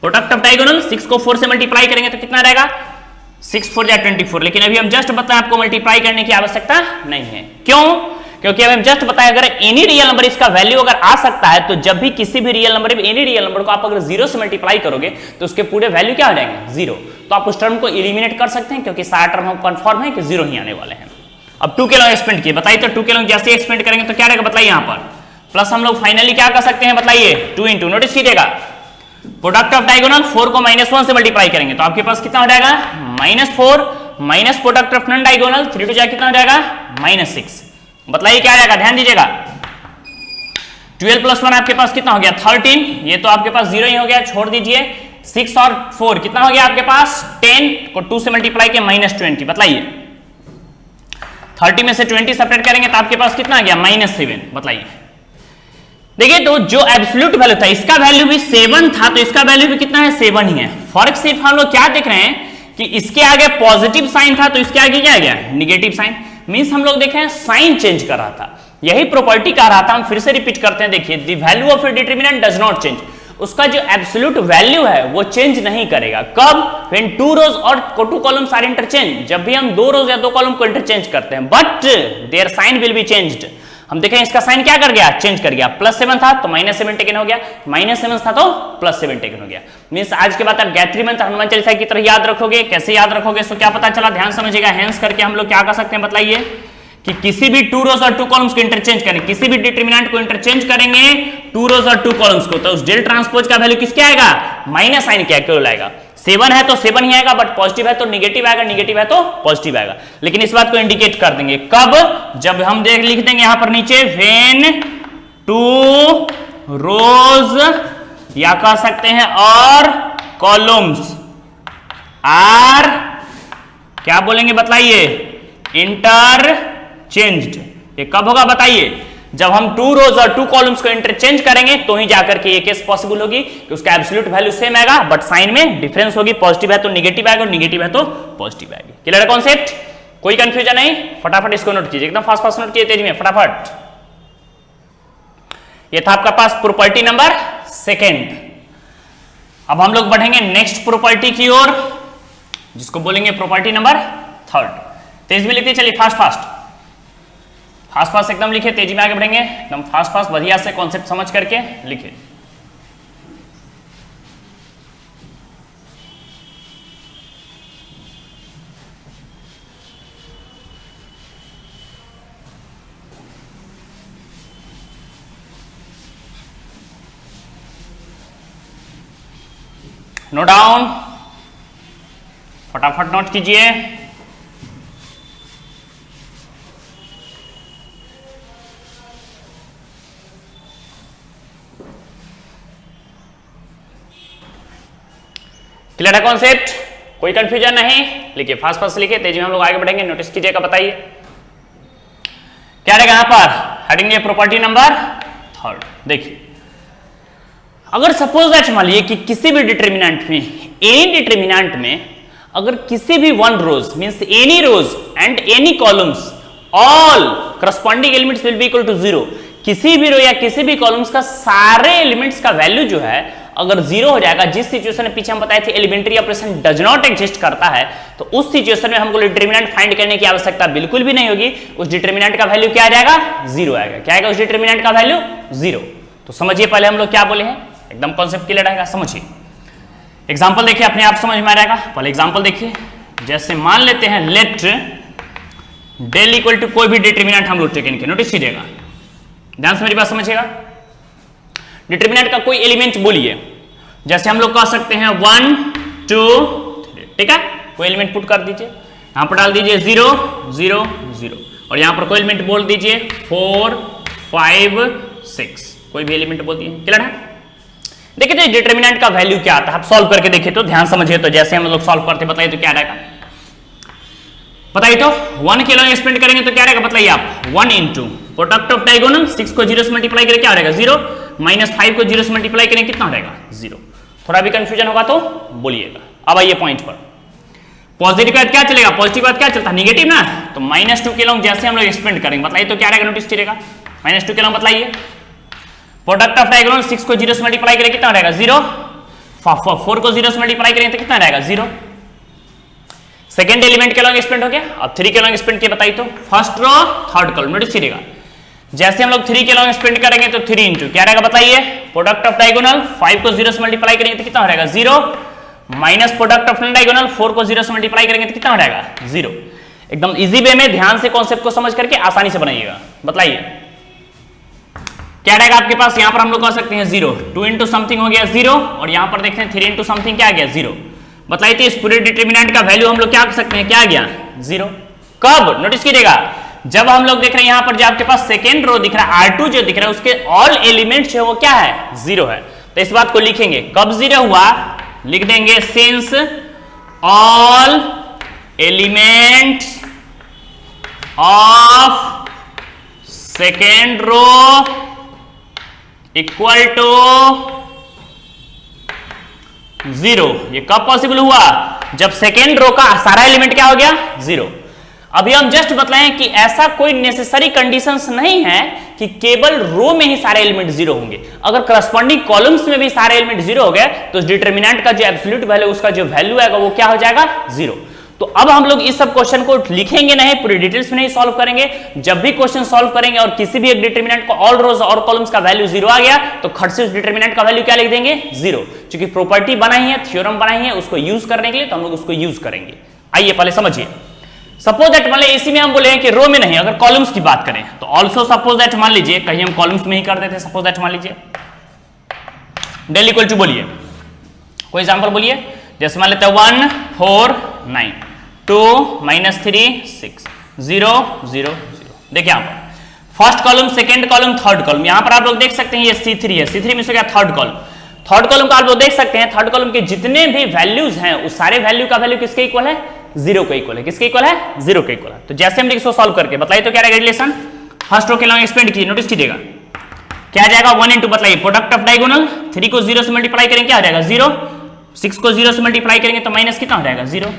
प्रोडक्ट ऑफ डायगोनल 6 को 4 से मल्टीप्लाई करेंगे तो कितना रहेगा 6 4 24, लेकिन अभी हम जस्ट बताएं आपको मल्टीप्लाई करने की आवश्यकता नहीं है। क्यों? क्योंकि अब हम जस्ट बताएं अगर एनी रियल नंबर इसका वैल्यू अगर आ सकता है तो जब भी किसी भी real number any real number को आप अगर 0 से मल्टीप्लाई करोगे तो उसके पूरे वैल्यू क्या हो जाएंगे? 0। तो आप उस टर्म को एलिमिनेट कर सकते हैं क्योंकि सारा टर्म हम कंफर्म है कि 0 ही आने वाले हैं। अब 2 के लॉन्ग एक्सपेंड किए, बताइए तो 2 के लॉन्ग जैसे एक्सपेंड करेंगे तो क्या रहेगा बताइए यहाँ पर, प्लस हम लोग फाइनली क्या कर सकते हैं बताइए 2 इंटू, नोटिस कीजिएगा प्रोडक्ट ऑफ डायगोनल 4 को -1 से मल्टीप्लाई करेंगे तो आपके पास कितना हो जाएगा -4 minus product of non diagonal 3 two जा कितना हो जाएगा -6। बताइए क्या आ जाएगा, ध्यान दीजिएगा 12 + 1 आपके पास कितना हो गया 13, ये तो आपके पास 0 ही हो गया, छोड़ दीजिए 6 और 4 कितना हो गया आपके पास 10 को 2 से मल्टीप्लाई किया -20। बताइए 30 में से 20 सेपरेट करेंगे तो आपके पास कितना आ गया -7। बताइए देखिए तो जो एब्सोल्यूट वैल्यू था इसका वैल्यू भी 7 था तो इसका वैल्यू भी कितना है 7 ही है। फर्क सिर्फ हम लोग क्या देख रहे हैं कि इसके आगे पॉजिटिव साइन था तो इसके आगे क्या आ गया नेगेटिव साइन, मींस हम लोग देख रहे हैं साइन चेंज कर रहा था, यही प्रॉपर्टी कह रहा था। हम फिर से रिपीट करते हैं, देखिए the value of a determinant does not change, उसका जो एब्सोल्यूट वैल्यू है वो चेंज नहीं करेगा। कब? व्हेन 2 रोज और 2 कॉलम्स आर इंटरचेंज, जब भी हम 2 रोज या 2 कॉलम को इंटरचेंज करते हैं, but their sign will be changed. हम देखें इसका साइन क्या कर गया चेंज कर गया, +7 था तो -7 टेकन हो गया, -7 था तो +7 टेकन हो गया। मींस आज के बाद आप गायत्री मंत्र हनुमान चालीसा की तरह याद रखोगे। कैसे याद रखोगे सो क्या पता चला, ध्यान समझिएगा। हेंस करके हम लोग क्या कर सकते हैं बताइए कि किसी भी 2 रोज और 2 कॉलम्स को इंटरचेंज करेंगे, किसी भी डिटरमिनेंट को इंटरचेंज करेंगे 2 रोज और 2 कॉलम्स को, तो उस डेल ट्रांसपोज का वैल्यू किसके आएगा माइनस साइन क्या क्यों आएगा, 7 है तो 7 ही आएगा, बट पॉजिटिव है तो निगेटिव आएगा, निगेटिव है तो पॉजिटिव आएगा। लेकिन इस बात को इंडिकेट कर देंगे कब, जब हम लिख देंगे यहां पर नीचे व्हेन 2 रोज या कह सकते हैं और कॉलम्स आर क्या बोलेंगे बताइए इंटरचेंज्ड। ये कब होगा बताइए, जब हम 2 रोज और 2 कॉलम्स को इंटरचेंज करेंगे तो ही जाकर के ये केस पॉसिबल होगी कि उसका एब्सोल्यूट वैल्यू सेम आएगा बट साइन में डिफरेंस होगी, पॉजिटिव है तो निगेटिव आएगा और निगेटिव है तो पॉजिटिव आएगी। क्लियर है कॉन्सेप्ट, कोई कंफ्यूजन नहीं, फटाफट इसको नोट कीजिए, एकदम फास्ट फास्ट नोट कीजिए तेजी में फटाफट। ये था आपका पास प्रॉपर्टी नंबर 2। अब हम लोग बढ़ेंगे नेक्स्ट प्रॉपर्टी की ओर जिसको बोलेंगे प्रॉपर्टी नंबर 3। तेज में लिखते चलिए, फास्ट फास्ट एकदम लिखे, तेजी में आगे बढ़ेंगे, एकदम फास्ट बढ़िया से कॉन्सेप्ट समझ करके लिखे। नोट डाउन, फटाफट नोट कीजिए। क्लियर है कॉन्सेप्ट, कोई कंफ्यूजन नहीं, लिखिए फास्ट लिखिए, तेजी में हम लोग आगे बढ़ेंगे। नोटिस कीजिएगा, बताइए क्या रहेगा यहां पर हेडिंग प्रॉपर्टी नंबर 3। देखिए अगर सपोज दैट मान लीजिए कि किसी भी डिटरमिनेंट में, एनी डिटरमिनेंट में अगर किसी भी 1 rows means any rows and any columns all corresponding elements will be equal to 0, किसी भी रो या किसी भी कॉलम्स का सारे एलिमेंट्स का वैल्यू जो है अगर 0 हो जाएगा, जिस सिचुएशन में पीछे हम बताए थे elementary operation does not exist करता है, तो उस सिचुएशन में हमको डिटरमिनेंट फाइंड करने की आवश्यकता बिल्कुल भी नहीं होगी। उस डिटरमिनेंट का वैल्यू क्या आ जाएगा 0 आएगा। क्या आएगा उस डिटरमिनेंट का वैल्यू 0। तो समझिए पहले हम लोग क्या बोले हैं, एकदम कॉन्सेप्ट क्लियर आएगा, समझिए। एग्जांपल देखिए, अपने आप समझ में आ जाएगा। पहले एग्जांपल देखिए, जैसे मान लेते हैं लेट डेल इक्वल टू कोई भी डिटरमिनेंट हम लोग टेकन के, नोटिस कीजिएगा, ध्यान से मेरी बात समझिएगा। डिटरमिनेंट का कोई एलिमेंट बोलिए, जैसे हम लोग कह सकते हैं 1 2 3, ठीक है, कोई एलिमेंट पुट कर दीजिए, यहां पर डाल दीजिए 0 0 0 और यहां पर कोई एलिमेंट बोल दीजिए 4 5 6, कोई भी एलिमेंट बोल दिए। क्लियर है। देखिए तो डिटरमिनेंट का वैल्यू क्या आता है, आप सॉल्व करके देखिए तो ध्यान समझिए। तो जैसे हम लोग सॉल्व करते बताइए तो क्या रहेगा, बताइए तो 1 के लॉन्ग एक्सपेंड करेंगे तो क्या रहेगा बताइए आप, 1 इंटू प्रोडक्ट ऑफ डायगोनल 6 को 0 से मल्टीप्लाई करें क्या रहेगा 0, -5 को 0 से मल्टीप्लाई करें कितना रहेगा 0। थोड़ा भी कंफ्यूजन होगा तो बोलिएगा। अब आइए पॉइंट पर, पॉजिटिव का क्या चलेगा, पॉजिटिव का क्या चलता है निगेटिव ना, तो -2 के लॉन्ग जैसे हम लोग एक्सपेंड करेंगे बताइए तो क्या रहेगा, नोटिस कीजिएगा -2 के लॉन्ग बताइए, प्रोडक्ट ऑफ डायगोनल 6 को 0 से मल्टीप्लाई करें कितना रहेगा 0, 4 को 0 से मल्टीप्लाई करें तो कितना रहेगा 0, सेकेंड एलिमेंट के लॉन्ग स्पेंड हो गया। अब 3 के लॉन्ग स्पेंड के बताइए तो first row third column, notice करिएगा जैसे हम लोग 3 के लॉन्ग स्पेंड करेंगे तो 3 इंटू क्या रहेगा बताइए, प्रोडक्ट ऑफ डायगोनल 5 को 0 से मल्टीप्लाई करेंगे तो कितना हो रहेगा 0, minus product of non diagonal 4 को 0 से मल्टीप्लाई करेंगे तो कितना हो रहेगा 0। एकदम इजी वे में ध्यान से कॉन्सेप्ट को समझ करके आसानी से बनाइएगा। बताइए क्या रहेगा आपके पास, यहां पर हम लोग कह सकते हैं 0, 2 इंटू समथिंग हो गया 0, और यहां पर देखते हैं 3 इंटू समथिंग क्या आ गया 0। बताइए तो इस पूरे डिटरमिनेंट का वैल्यू हम लोग क्या कर सकते हैं, क्या आ गया 0। कब, नोटिस कीजिएगा जब हम लोग देख रहे हैं यहां पर जो आपके पास सेकेंड रो दिख रहा है R2 जो दिख रहा है उसके ऑल एलिमेंट्स है वो क्या है 0 है। तो इस बात को लिखेंगे कब 0 हुआ, लिख देंगे since all elements of second row equal to 0। ये कब पॉसिबल हुआ, जब सेकेंड रो का सारा एलिमेंट क्या हो गया 0। अभी हम जस्ट बताएं कि ऐसा कोई नेसेसरी कंडीशंस नहीं है कि केवल रो में ही सारे एलिमेंट 0 होंगे। अगर करस्पॉन्डिंग कॉलम्स में भी सारे एलिमेंट 0 हो गए तो डिटरमिनेंट का जो एब्सोल्यूट वैल्यू उसका जो वैल्यू आएगा वो क्या हो जाएगा 0। तो अब हम लोग इस सब क्वेश्चन को लिखेंगे नहीं, पूरी डिटेल्स में नहीं सॉल्व करेंगे। जब भी क्वेश्चन सॉल्व करेंगे और किसी भी एक डिटरमिनेंट को ऑल रोज और कॉलम्स का वैल्यू 0 आ गया तो खट से उस डिटरमिनेंट का वैल्यू क्या लिख देंगे 0। क्योंकि प्रॉपर्टी बनाई है, थ्योरम बनाई है, उसको यूज करने के लिए तो हम लोग उसको यूज करेंगे। आइए पहले समझिए। सपोज दैट मान लीजिए इसी में हम बोले हैं कि रो में नहीं, अगर कॉलम्स की बात करें तो ऑल्सो सपोज दैट मान लीजिए कहीं हम कॉलम्स में ही कर देते, सपोज दैट मान लीजिए डेल इक्वल टू बोलिए कोई एग्जांपल बोलिए, जैसे मान लेते हैं 1 4 9 2 -3 6 0 0 0। देखिए यहां पर first column, second column, third column, यहां पर आप लोग देख सकते हैं ये C3 है, C3 में से क्या थर्ड कॉलम, थर्ड कॉलम का आप लोग देख सकते हैं थर्ड कॉलम के जितने भी वैल्यूज हैं उस सारे वैल्यू का वैल्यू किसके इक्वल है 0 के इक्वल है। किसके इक्वल है 0 के इक्वल है। तो जैसे हम इसको सॉल्व करके बताइए तो क्या रहेगा रिलेशन, फर्स्ट रो के लॉन्ग एक्सपेंड कीजिए, नोटिस कीजिएगा क्या आ जाएगा 1 इंटू बताइए प्रोडक्ट ऑफ डायगोनल 3 को 0 से मल्टीप्लाई करेंगे क्या आ जाएगा 0, 6 को 0 से मल्टीप्लाई करेंगे तो माइनस कितना हो जाएगा 0।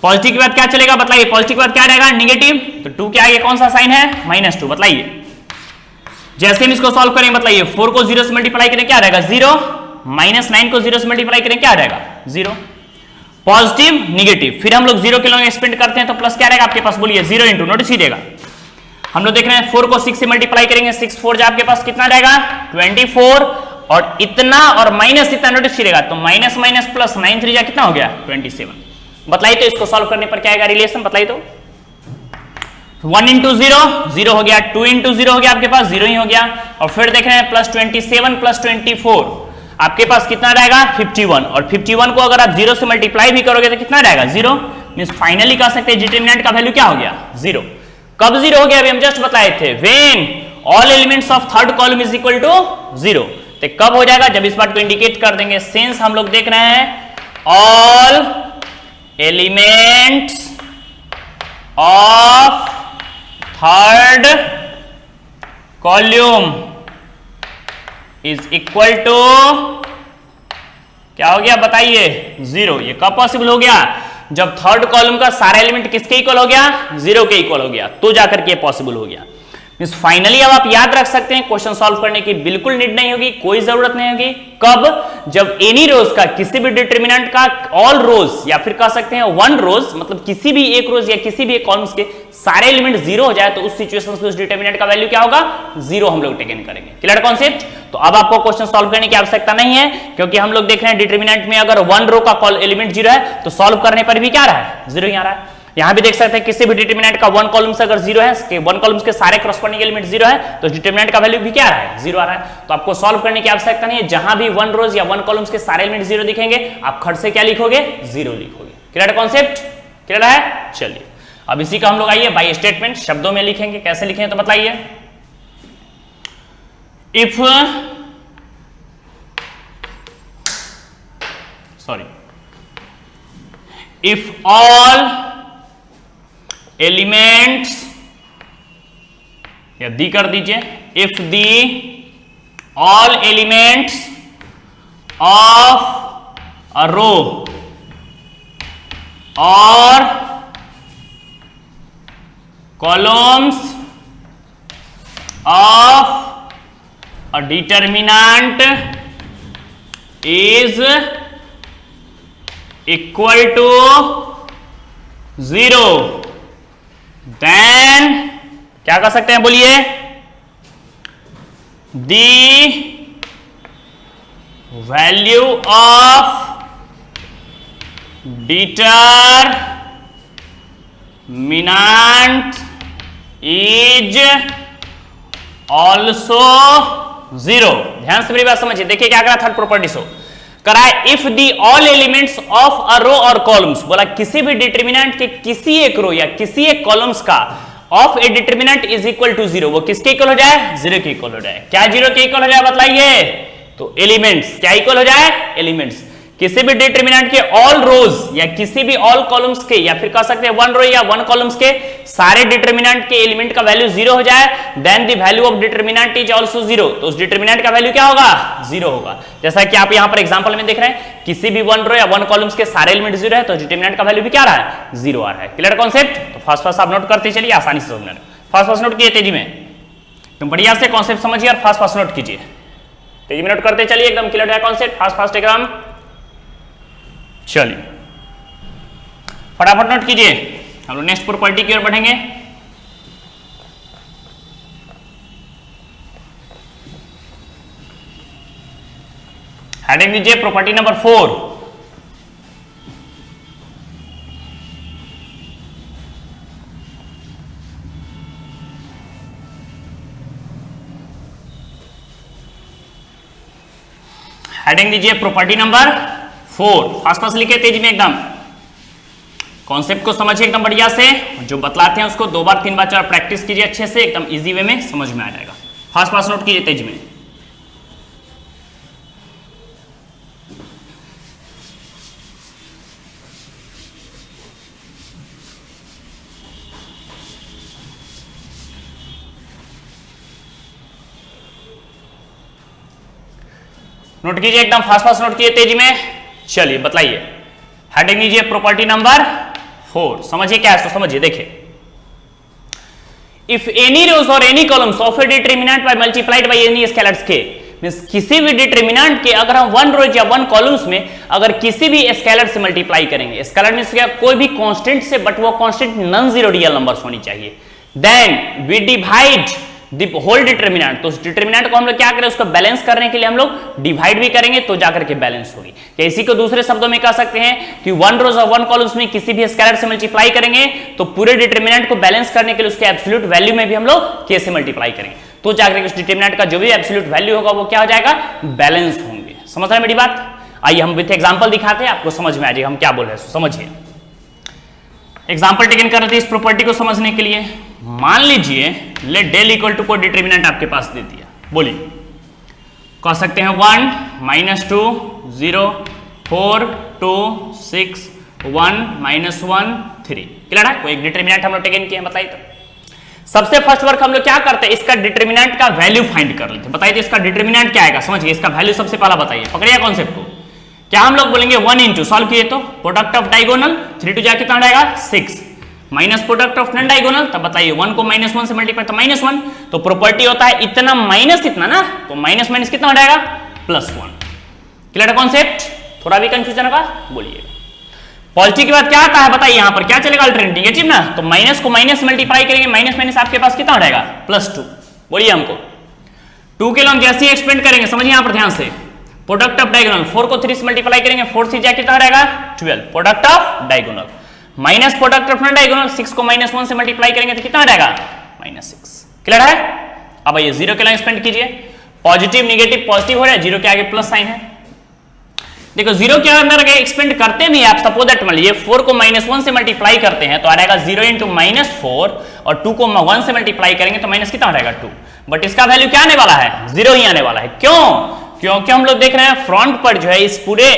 पॉजिटिव के बाद क्या चलेगा बताइए, पॉजिटिव के बाद क्या रहेगा नेगेटिव, तो 2 के आगे कौन सा साइन है -2। बताइए जैसे हम इसको सॉल्व करेंगे बताइए 4 को 0 से मल्टीप्लाई करेंगे क्या आ जाएगा 0, -9 को 0 से मल्टीप्लाई करेंगे क्या आ जाएगा 0। पॉजिटिव नेगेटिव, फिर हम लोग 0 के लॉन्ग एक्सपेंड करते हैं तो प्लस क्या रहेगा आपके पास बोलिए 0 इंटू, नोटिस कीजिएगा हम लोग देख रहे हैं 4 को 6 से मल्टीप्लाई करेंगे 6 4 जो आपके पास कितना रहेगा 24, और इतना और माइनस इतना नोटिस कीजिएगा तो माइनस माइनस प्लस 9 3 जा कितना हो गया 27। बताइए तो इसको सॉल्व करने पर क्या आएगा रिलेशन, बताइए तो 1 इंटू 0 0 हो गया, 2 इंटू 0 हो गया आपके पास 0 ही हो गया, और फिर देख रहे हैं +27 +24 आपके पास कितना रहेगा 51, और 51 को अगर आप 0 से मल्टीप्लाई भी करोगे तो कितना रहेगा 0। मींस फाइनली कह सकते हैं डिटरमिनेंट का वैल्यू क्या हो गया 0। कब 0 हो गया अभी हम जस्ट बताए थे, when all elements of third column is equal to 0। तो कब हो जाएगा, जब इस बात को इंडिकेट कर देंगे सिंस हम लोग देख रहे हैं all elements of third column is equal to क्या हो गया बताइए 0। ये कब पॉसिबल हो गया, जब थर्ड कॉलम का सारा एलिमेंट किसके इक्वल हो गया 0 के इक्वल हो गया, तो जाकर के पॉसिबल हो गया। मींस फाइनली अब आप याद रख सकते हैं क्वेश्चन सॉल्व करने की बिल्कुल नीड नहीं होगी, कोई जरूरत नहीं होगी। कब, जब एनी रोज का किसी भी डिटरमिनेंट का ऑल रोज या फिर कह सकते हैं वन रोज, मतलब किसी भी एक रोज या किसी भी एक कॉलम्स के सारे एलिमेंट 0 हो जाए तो उस सिचुएशन में उस डिटरमिनेंट का वैल्यू क्या होगा 0 हम लोग टेकन करेंगे। Clear concept. तो अब आपको क्वेश्चन सॉल्व करने की आवश्यकता नहीं है, क्योंकि हम लोग देख रहे हैं डिटरमिनेंट में अगर वन रो का एलिमेंट 0 है तो सॉल्व करने पर भी क्या रहा है 0 ही आ रहा है। यहां भी देख सकते हैं किसी भी डिटरमिनेंट का वन कॉलम से अगर 0 है, वन कॉलम्स के सारे करस्पॉन्डिंग एलिमेंट 0 है तो डिटरमिनेंट का वैल्यू भी क्या आ रहा है 0 आ रहा है। तो आपको सॉल्व करने की आवश्यकता नहीं है, जहां भी वन रोज या वन कॉलम्स के सारे एलिमेंट 0 दिखेंगे आप खट से क्या लिखोगे 0 लिखोगे। क्लियर कॉन्सेप्ट, क्लियर है। चलिए अब इसी का हम लोग आइए बाय स्टेटमेंट शब्दों में लिखेंगे, कैसे लिखेंगे तो बताइए। इफ all एलिमेंट्स, या दी कर दीजिए, if the all elements of a row और columns of a determinant is equal to 0, then क्या कर सकते हैं बोलिए, the value of determinant is also 0। ध्यान से मेरी बात समझिए। देखिए क्या करा थर्ड प्रॉपर्टी शो करा है, if the all elements of a row और कॉलम्स, बोला किसी भी डिटरमिनेंट के किसी एक रो या किसी एक कॉलम्स का of a determinant is equal to 0, वो किसके इक्वल हो जाए, 0 के इक्वल हो जाए। क्या 0 के इक्वल हो जाए बताइए, तो एलिमेंट्स क्या इक्वल हो जाए, एलिमेंट्स। किसी भी डिटरमिनेंट के ऑल रोज या किसी भी ऑल कॉलम्स के, या फिर कह सकते हैं वन रो या वन कॉलम्स के सारे डिटरमिनेंट के एलिमेंट का वैल्यू 0 हो जाए, then the value of determinant is also 0, तो उस डिटरमिनेंट का वैल्यू क्या होगा, 0 होगा। जैसा कि आप यहां पर एग्जांपल में देख रहे हैं, किसी भी वन रो या वन कॉलम्स के सारे एलिमेंट 0 है, तो डिटरमिनेंट का वैल्यू भी क्या रहा है, 0 आ रहा है। Clear concept? तो फास्ट आप नोट करते चलिए, आसानी से समझना। फास्ट नोट कीजिए तेजी में, तुम बढ़िया से कॉन्सेप्ट समझिए और फास्ट नोट कीजिए, तेजी में नोट करते चलिए, एकदम क्लियर है कॉन्सेप्ट, फास्ट एकदम। चलिए फटाफट नोट कीजिए, हम लोग नेक्स्ट प्रॉपर्टी की ओर बढ़ेंगे। हेडिंग दीजिए प्रॉपर्टी नंबर 4। हेडिंग दीजिए प्रॉपर्टी नंबर 4, फास्ट लिखे तेजी में एकदम, कॉन्सेप्ट को समझिए एकदम बढ़िया से, जो बतलाते हैं उसको 2 बार 3 बार 4 बार प्रैक्टिस कीजिए अच्छे से, एकदम इजी वे में समझ में आ जाएगा। फास्ट नोट कीजिए तेजी में। नोट कीजिए एकदम फास्ट नोट कीजिए तेजी में। चलिए बतलाइए, हेडिंग लीजिए प्रॉपर्टी नंबर 4, समझिए क्या है तो समझिए। देखिए, इफ एनी रोज और any columns of a determinant by multiplied by any scalars k, means किसी भी डिटरमिनेंट के अगर हम वन रोज या वन कॉलम्स में अगर किसी भी स्केलर से मल्टीप्लाई करेंगे, स्केलर मींस क्या, कोई भी कांस्टेंट से, बट वो constant non zero real numbers होनी चाहिए, then we divide the whole determinant, तो उस डिटरमिनेंट को हम लोग क्या करें, उसको बैलेंस करने के लिए हम लोग डिवाइड भी करेंगे तो जाकर के बैलेंस होगी। या इसी को दूसरे शब्दों में कह सकते हैं कि वन रोज और वन कॉलम्स में किसी भी स्केलर से मल्टीप्लाई करेंगे तो पूरे डिटरमिनेंट को बैलेंस करने के लिए उसके एब्सोल्यूट वैल्यू में भी हम लोग के से मल्टीप्लाई करेंगे, तो जाकर के उस डिटरमिनेंट का जो भी एब्सोल्यूट वैल्यू होगा वो क्या हो जाएगा, बैलेंस होंगे। समझ रहे हैं मेरी बात? आइए हम विथ एग्जांपल दिखाते हैं, आपको समझ में आ जाएगा हम क्या बोल रहे हैं। समझिए, एग्जांपल टेकन कर रहे थे इस प्रॉपर्टी को समझने के लिए। मान लीजिए लेट डेल इक्वल टू कोई डिटरमिनेंट आपके पास दे दिया, बोलिए कह सकते हैं 1 -2 0 4 2 6 1 -1 3। क्लियर है? कोई एक डिटरमिनेंट हम लोग टेकन किए हैं, बताइए तो। सबसे फर्स्ट वर्क हम लोग क्या करते हैं, इसका डिटरमिनेंट का वैल्यू फाइंड कर लेते हैं। बताइए इसका डिटरमिनेंट क्या आएगा, समझिए इसका वैल्यू सबसे पहला बताइए, पकड़िए कॉन्सेप्ट को। क्या हम लोग बोलेंगे 1 इंटू, सॉल्व किए तो प्रोडक्ट ऑफ डायगोनल 3 टू जा कितना रहेगा 6, minus product of non diagonal, तब बताइए 1 को -1 से मल्टीप्लाई तो -1, तो प्रॉपर्टी होता है इतना माइनस इतना ना, तो माइनस माइनस कितना हो जाएगा +1। क्लियर है कॉन्सेप्ट? थोड़ा भी कंफ्यूजन होगा बोलिएगा। पॉजिटिव के बाद क्या आता है बताइए, यहां पर क्या चलेगा, अल्टरनेटिव नेगेटिव ना, तो माइनस को माइनस से मल्टीप्लाई करेंगे, माइनस माइनस आपके पास कितना हो जाएगा +2। बोलिए हमको 2 के लिए हम जैसे ही एक्सपेंड करेंगे, समझिए यहां पर ध्यान से, प्रोडक्ट ऑफ डायगोनल 4 को 3 से मल्टीप्लाई करेंगे, 4 से जाके कितना रहेगा 12, product of diagonal minus product of non diagonal 6 को -1 से मल्टीप्लाई करेंगे तो कितना रहेगा -6। क्लियर है? अब ये 0 के लिए एक्सपेंड कीजिए, पॉजिटिव नेगेटिव पॉजिटिव हो रहा है, 0 के आगे प्लस साइन है। देखो 0 के अंदर एक्सपेंड करते भी आप, सपोज दैट मान लीजिए 4 को -1 से मल्टीप्लाई करते हैं तो आ रहेगा 0 इंटू -4, और 2 को 1 से मल्टीप्लाई करेंगे तो माइनस कितना रहेगा 2, बट इसका वैल्यू क्या आने वाला है 0 ही आने वाला है। क्यों? क्योंकि हम लोग देख रहे हैं फ्रंट पर जो है इस पूरे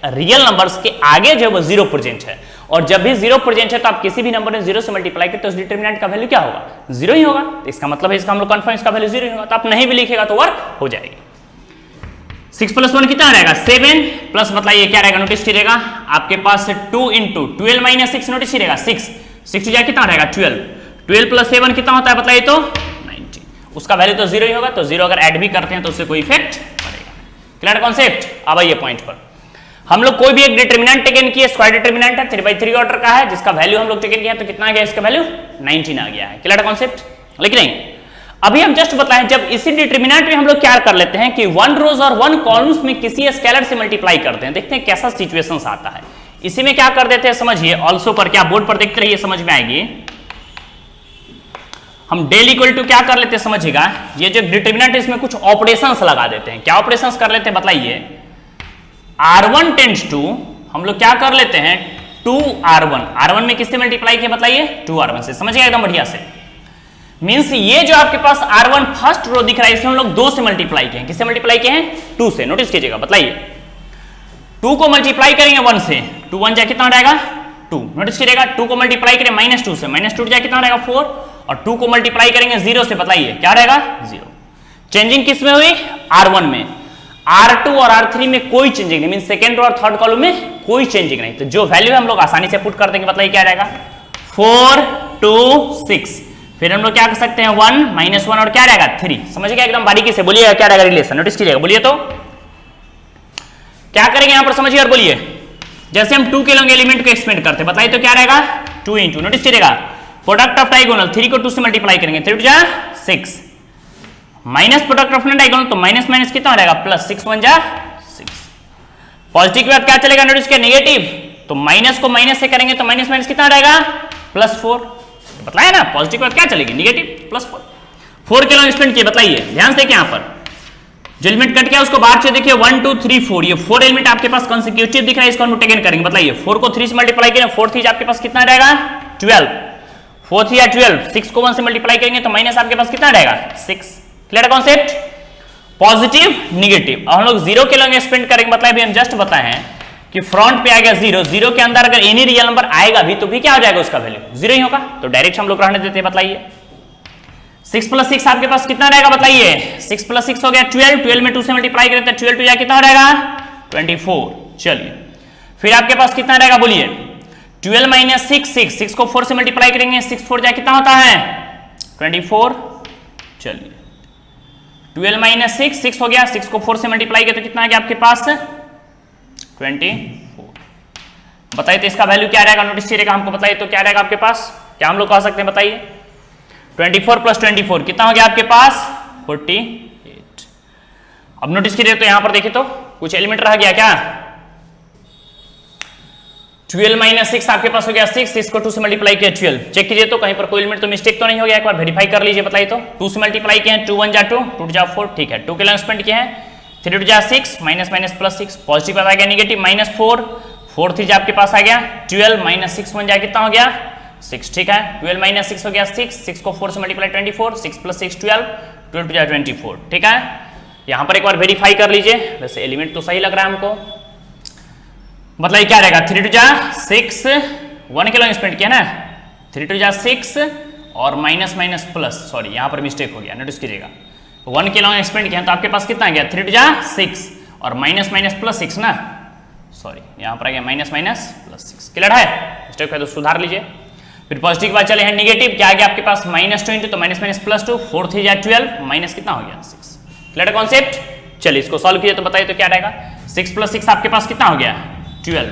रियल नंबर्स के आगे जो है वो 0 प्रेजेंट है, और जब भी 0 प्रेजेंट है तो आप किसी भी नंबर में 0 से मल्टीप्लाई करते तो उस डिटरमिनेंट का वैल्यू क्या होगा 0 ही होगा। तो इसका मतलब है इसका हम लोग कंफर्म इसका वैल्यू 0 ही होगा, तो आप नहीं भी लिखेगा तो वर्क हो जाएगी। 6 + 1 कितना रहेगा 7, प्लस बताइए क्या रहेगा, नोटिस कीजिएगा आपके पास 2 इंटू 12 - 6, नोटिस कीजिएगा 6 जाए कितना रहेगा 12, 12 + 7 कितना होता है बताइए तो 90, उसका वैल्यू तो 0 ही होगा, तो 0 अगर ऐड भी करते हैं तो उससे कोई इफेक्ट पड़ेगा। Clear concept? अब आइए पॉइंट पर, हम लोग कोई भी एक डिटर्मिनेंट टेकन किए, स्क्वायर डिटर्मिनेंट है 3/3 ऑर्डर का है, जिसका वैल्यू हम लोग टेकन किया तो कितना आ गया इसका वैल्यू 19 आ गया है। Clear concept? लेकिन नहीं, अभी हम जस्ट बताएं, जब इसी डिटर्मिनेंट में हम लोग क्या कर लेते हैं कि 1 रोज और 1 कॉलम्स में किसी स्केलर से मल्टीप्लाई करते हैं, देखते हैं कैसा सिचुएशंस आता है। इसी में क्या कर देते हैं समझिए, ऑल्सो पर क्या बोर्ड पर देखते रहिए, समझ में आएगी। हम डेल इक्वल टू क्या कर लेते हैं समझिएगा, ये जो डिटर्मिनेंट है इसमें कुछ ऑपरेशंस लगा देते हैं। क्या ऑपरेशंस कर लेते हैं बताइए, R1 टेंड्स टू, हम लोग क्या कर लेते हैं 2R1, R1 में किससे मल्टीप्लाई किया बताइए 2R1 से, समझिए एकदम बढ़िया से। मींस ये जो आपके पास R1 फर्स्ट रो दिख रहा है, इसे हम लोग 2 से मल्टीप्लाई किए हैं। किससे मल्टीप्लाई किए हैं 2 से। नोटिस कीजिएगा, बताइए 2 को मल्टीप्लाई करेंगे 1 से, 2 1 जा कितना रहेगा 2। नोटिस कीजिएगा 2 को मल्टीप्लाई करें -2 से, -2 जा कितना रहेगा 4, और 2 को मल्टीप्लाई करेंगे 0 से, बताइए क्या रहेगा 0। चेंजिंग किस में हुई R1 में, R2 और R3 में कोई चेंजिंग नहीं, मीन सेकेंड और थर्ड कॉलम में कोई चेंजिंग नहीं। तो जो वैल्यू हम लोग आसानी से पुट कर देंगे, बताइए क्या रहेगा 4 2 6। फिर हम लोग क्या कर सकते हैं 1 -1 और क्या रहेगा 3। समझिएगा एकदम बारीकी से, बोलिए क्या रहेगा रिलेशन। नोटिस कीजिएगा, बोलिए तो क्या करेंगे यहां पर, समझिए और बोलिए। जैसे हम 2 के लॉन्ग एलिमेंट को एक्सपेंड करते, बताइए तो क्या रहेगा 2 × नोटिस कीजिएगा प्रोडक्ट ऑफ डायगोनल, 3 को 2 से मल्टीप्लाई करेंगे 3 × 6 माइनस प्रोडक्ट ऑफ डायगोनल, तो माइनस माइनस कितना रहेगा प्लस, 6 1 जा 6। पॉजिटिव के बाद क्या चलेगा, नोटिस किया नेगेटिव, तो माइनस को माइनस से करेंगे तो माइनस माइनस कितना रहेगा +4। बताया ना, पॉजिटिव के बाद क्या चलेगी नेगेटिव +4। 4 के लॉन्ग एक्सपेंड किए, बताइए ध्यान से देखिए यहां पर जो एलिमेंट कट किया उसको बाहर से देखिए 1 2 3 4, ये 4 एलिमेंट आपके पास कंसेक्यूटिव दिख रहा है, इसको हम टेकन करेंगे। बताइए 4 को 3 से मल्टीप्लाई करें, 4 3 आपके पास कितना रहेगा 12, 4 3 या 12, 6 को 1 से मल्टीप्लाई करेंगे तो माइनस आपके पास कितना रहेगा 6। Clear concept, positive negative. और हम लोग 0 के लॉन्ग एक्सपेंड करेंगे, मतलब हम जस्ट बताए हैं कि फ्रंट पे आ गया 0, 0 के अंदर अगर एनी रियल नंबर आएगा भी तो भी क्या हो जाएगा उसका वैल्यू 0 ही होगा, तो डायरेक्ट हम लोग रहने देते हैं। बताइए 6 + 6 आपके पास कितना रहेगा, बताइए 6 + 6 हो गया 12, 12 में 2 से मल्टीप्लाई करें तो 12 2 जा कितना रहेगा 24। चलिए फिर आपके पास कितना रहेगा, बोलिए 12 - 6 6, 6 को 4 से मल्टीप्लाई करेंगे, 6 4 जा कितना होता है 24। चलिए 12 - 6 6 हो गया, 6 को 4 से मल्टीप्लाई किया तो कितना आ गया आपके पास 24। बताइए तो इसका वैल्यू क्या रहेगा, नोटिस कीजिएगा हमको बताइए तो क्या रहेगा आपके पास, क्या हम लोग कह सकते हैं बताइए 24 + 24 कितना हो गया आपके पास 48। अब नोटिस कीजिए तो यहां पर देखिए तो कुछ एलिमेंट रह गया क्या, 12 - 6 आपके पास हो गया 6, इसको 2 से मल्टीप्लाई किया 12। चेक कीजिए तो कहीं पर कोई एलिमेंट तो मिस्टेक तो नहीं हो गया, एक बार वेरीफाई कर लीजिए। बताइए तो 2 से मल्टीप्लाई किए हैं, 2 1 जा 2, 2 2 जा 4, ठीक है 2 के लॉन्ग एक्सपेंड किए हैं, 3 2 जा 6, माइनस माइनस +6, पॉजिटिव आ गया नेगेटिव -4, 4 3 जा आपके पास आ गया 12 - 6 1 जा कितना हो गया 6, ठीक है 12 - 6 हो गया 6, 6 को 4 से मल्टीप्लाई 24, 6 + 6 12, 12 2 जा 24, ठीक है। यहां पर एक बार वेरीफाई कर लीजिए, वैसे एलिमेंट तो सही लग रहा है हमको। मतलब क्या रहेगा 3 2 जा 6, 1 के लॉन्ग एक्सपेंड किया ना, 3 2 जा 6 और माइनस माइनस प्लस, सॉरी यहां पर मिस्टेक हो गया, नोटिस कीजिएगा 1 के लॉन्ग एक्सपेंड किया तो आपके पास कितना आ गया 3 2 जा 6 और माइनस माइनस +6 ना, सॉरी यहां पर आ गया माइनस माइनस +6। क्लियर है, मिस्टेक है तो सुधार लीजिए। फिर पॉजिटिव के बाद चले हैं नेगेटिव, क्या आ गया आपके पास -2 तो माइनस माइनस +2, 4 3 जा 12, माइनस कितना हो गया 6। क्लियर कॉन्सेप्ट, चलिए इसको सॉल्व कीजिए तो बताइए तो क्या रहेगा 6 + 6 आपके पास कितना हो गया 12,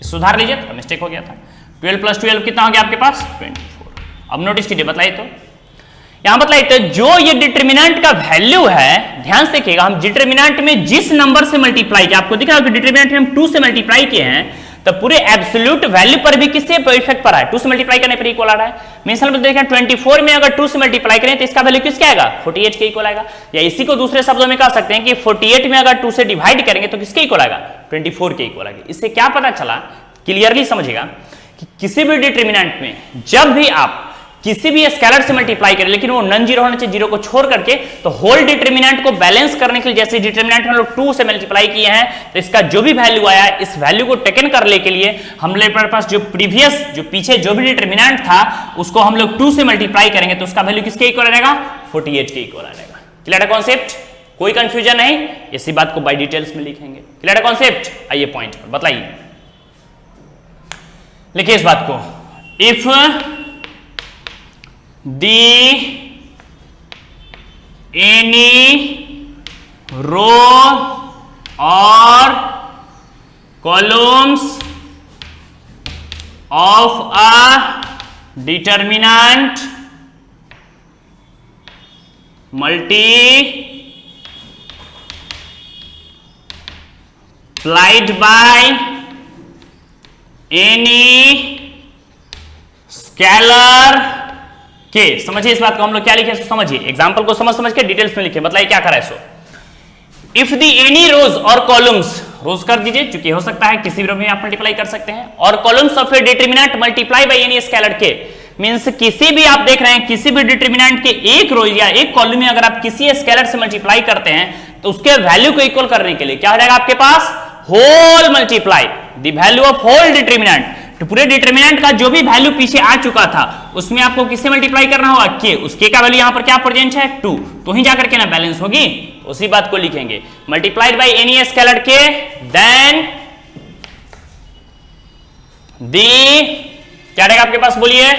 सुधार लीजिए तो मिस्टेक हो गया था। 12 + 12 कितना हो गया आपके पास 24। अब नोटिस कीजिए, बताइए तो यहां बताइए तो जो ये डिटर्मिनेंट का वैल्यू है, ध्यान से देखिएगा, हम डिटर्मिनेंट में जिस नंबर से मल्टीप्लाई किया, आपको दिख रहा है कि डिटर्मिनेंट में हम 2 से मल्टीप्लाई किए हैं, तो पूरे एब्सोल्यूट वैल्यू पर भी किससे इफेक्ट पड़ा है 2 से मल्टीप्लाई करने पर इक्वल आ रहा है। मिसाल में देखें 24 में अगर 2 से मल्टीप्लाई करें तो इसका वैल्यू किसके आएगा 48 के इक्वल आएगा, या इसी को दूसरे शब्दों में कह सकते हैं कि 48 में अगर 2 से डिवाइड करेंगे तो किसके इक्वल आएगा 24 के इक्वल आएगा। इससे क्या पता चला, क्लियरली समझिएगा कि किसी भी डिटर्मिनेंट में जब भी आप किसी भी स्केलर से मल्टीप्लाई करें, लेकिन वो नॉन जीरो होना चाहिए, जीरो को छोड़ करके, तो होल डिटर्मिनेंट को बैलेंस करने के लिए, जैसे डिटर्मिनेंट हम लोग 2 से मल्टीप्लाई किए हैं तो इसका जो भी वैल्यू आया है, इस वैल्यू को टेकन करने के लिए हम लोग पास जो प्रीवियस जो पीछे जो भी डिटर्मिनेंट था उसको हम लोग 2 से मल्टीप्लाई करेंगे तो उसका वैल्यू किसके इक्वल रहेगा 48 के इक्वल रहेगा। क्लियर है कॉन्सेप्ट, कोई कंफ्यूजन नहीं, इसी बात को बाय डिटेल्स में लिखेंगे। क्लियर है कॉन्सेप्ट, आइए पॉइंट पर बताइए, लिखिए इस बात को, if any row or columns of a determinant multiplied by any scalar के। समझिए इस बात को, हम लोग क्या लिखे इसको समझिए, एग्जांपल को समझ के डिटेल्स में लिखे, बताइए क्या करा है इसको। इफ द एनी रोज और कॉलम्स, रोज कर दीजिए क्योंकि हो सकता है किसी भी रो में आप मल्टीप्लाई कर सकते हैं, और columns of a determinant multiply by any scalar के, मींस किसी भी आप देख रहे हैं किसी भी डिटरमिनेंट के एक रो या एक कॉलम में अगर आप किसी स्केलर से मल्टीप्लाई करते हैं तो उसके वैल्यू को इक्वल करने के लिए क्या हो जाएगा आपके पास, whole multiply the value of whole determinant. तो पूरे डिटरमिनेंट का जो भी वैल्यू पीछे आ चुका था उसमें आपको किससे मल्टीप्लाई करना होगा, के। उसके का वैल्यू यहां पर क्या प्रेजेंट है, 2, तो ही जाकर के ना बैलेंस होगी। उसी बात को लिखेंगे, multiplied by any scalar k, then the क्या रहेगा आपके पास, बोलिए,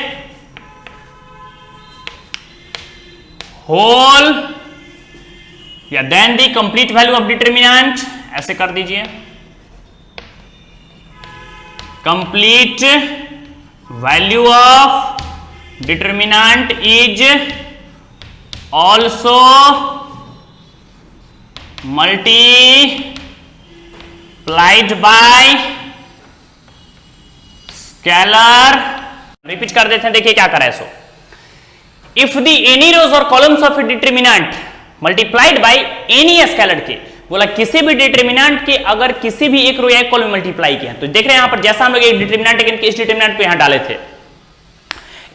होल या then the complete value of determinant, ऐसे कर दीजिए, complete value of determinant is also multiplied by scalar. Repeat कर देते हैं, देखिए क्या करा है so. If the any rows और columns of a determinant multiplied by any scalar k, बोला किसी भी डिटरमिनेंट के अगर किसी भी एक रो या एक कॉलम मल्टीप्लाई किया, तो देख रहे हैं यहां पर जैसा हम लोग एक डिटरमिनेंट इस डिटरमिनेंट को यहां डाले थे,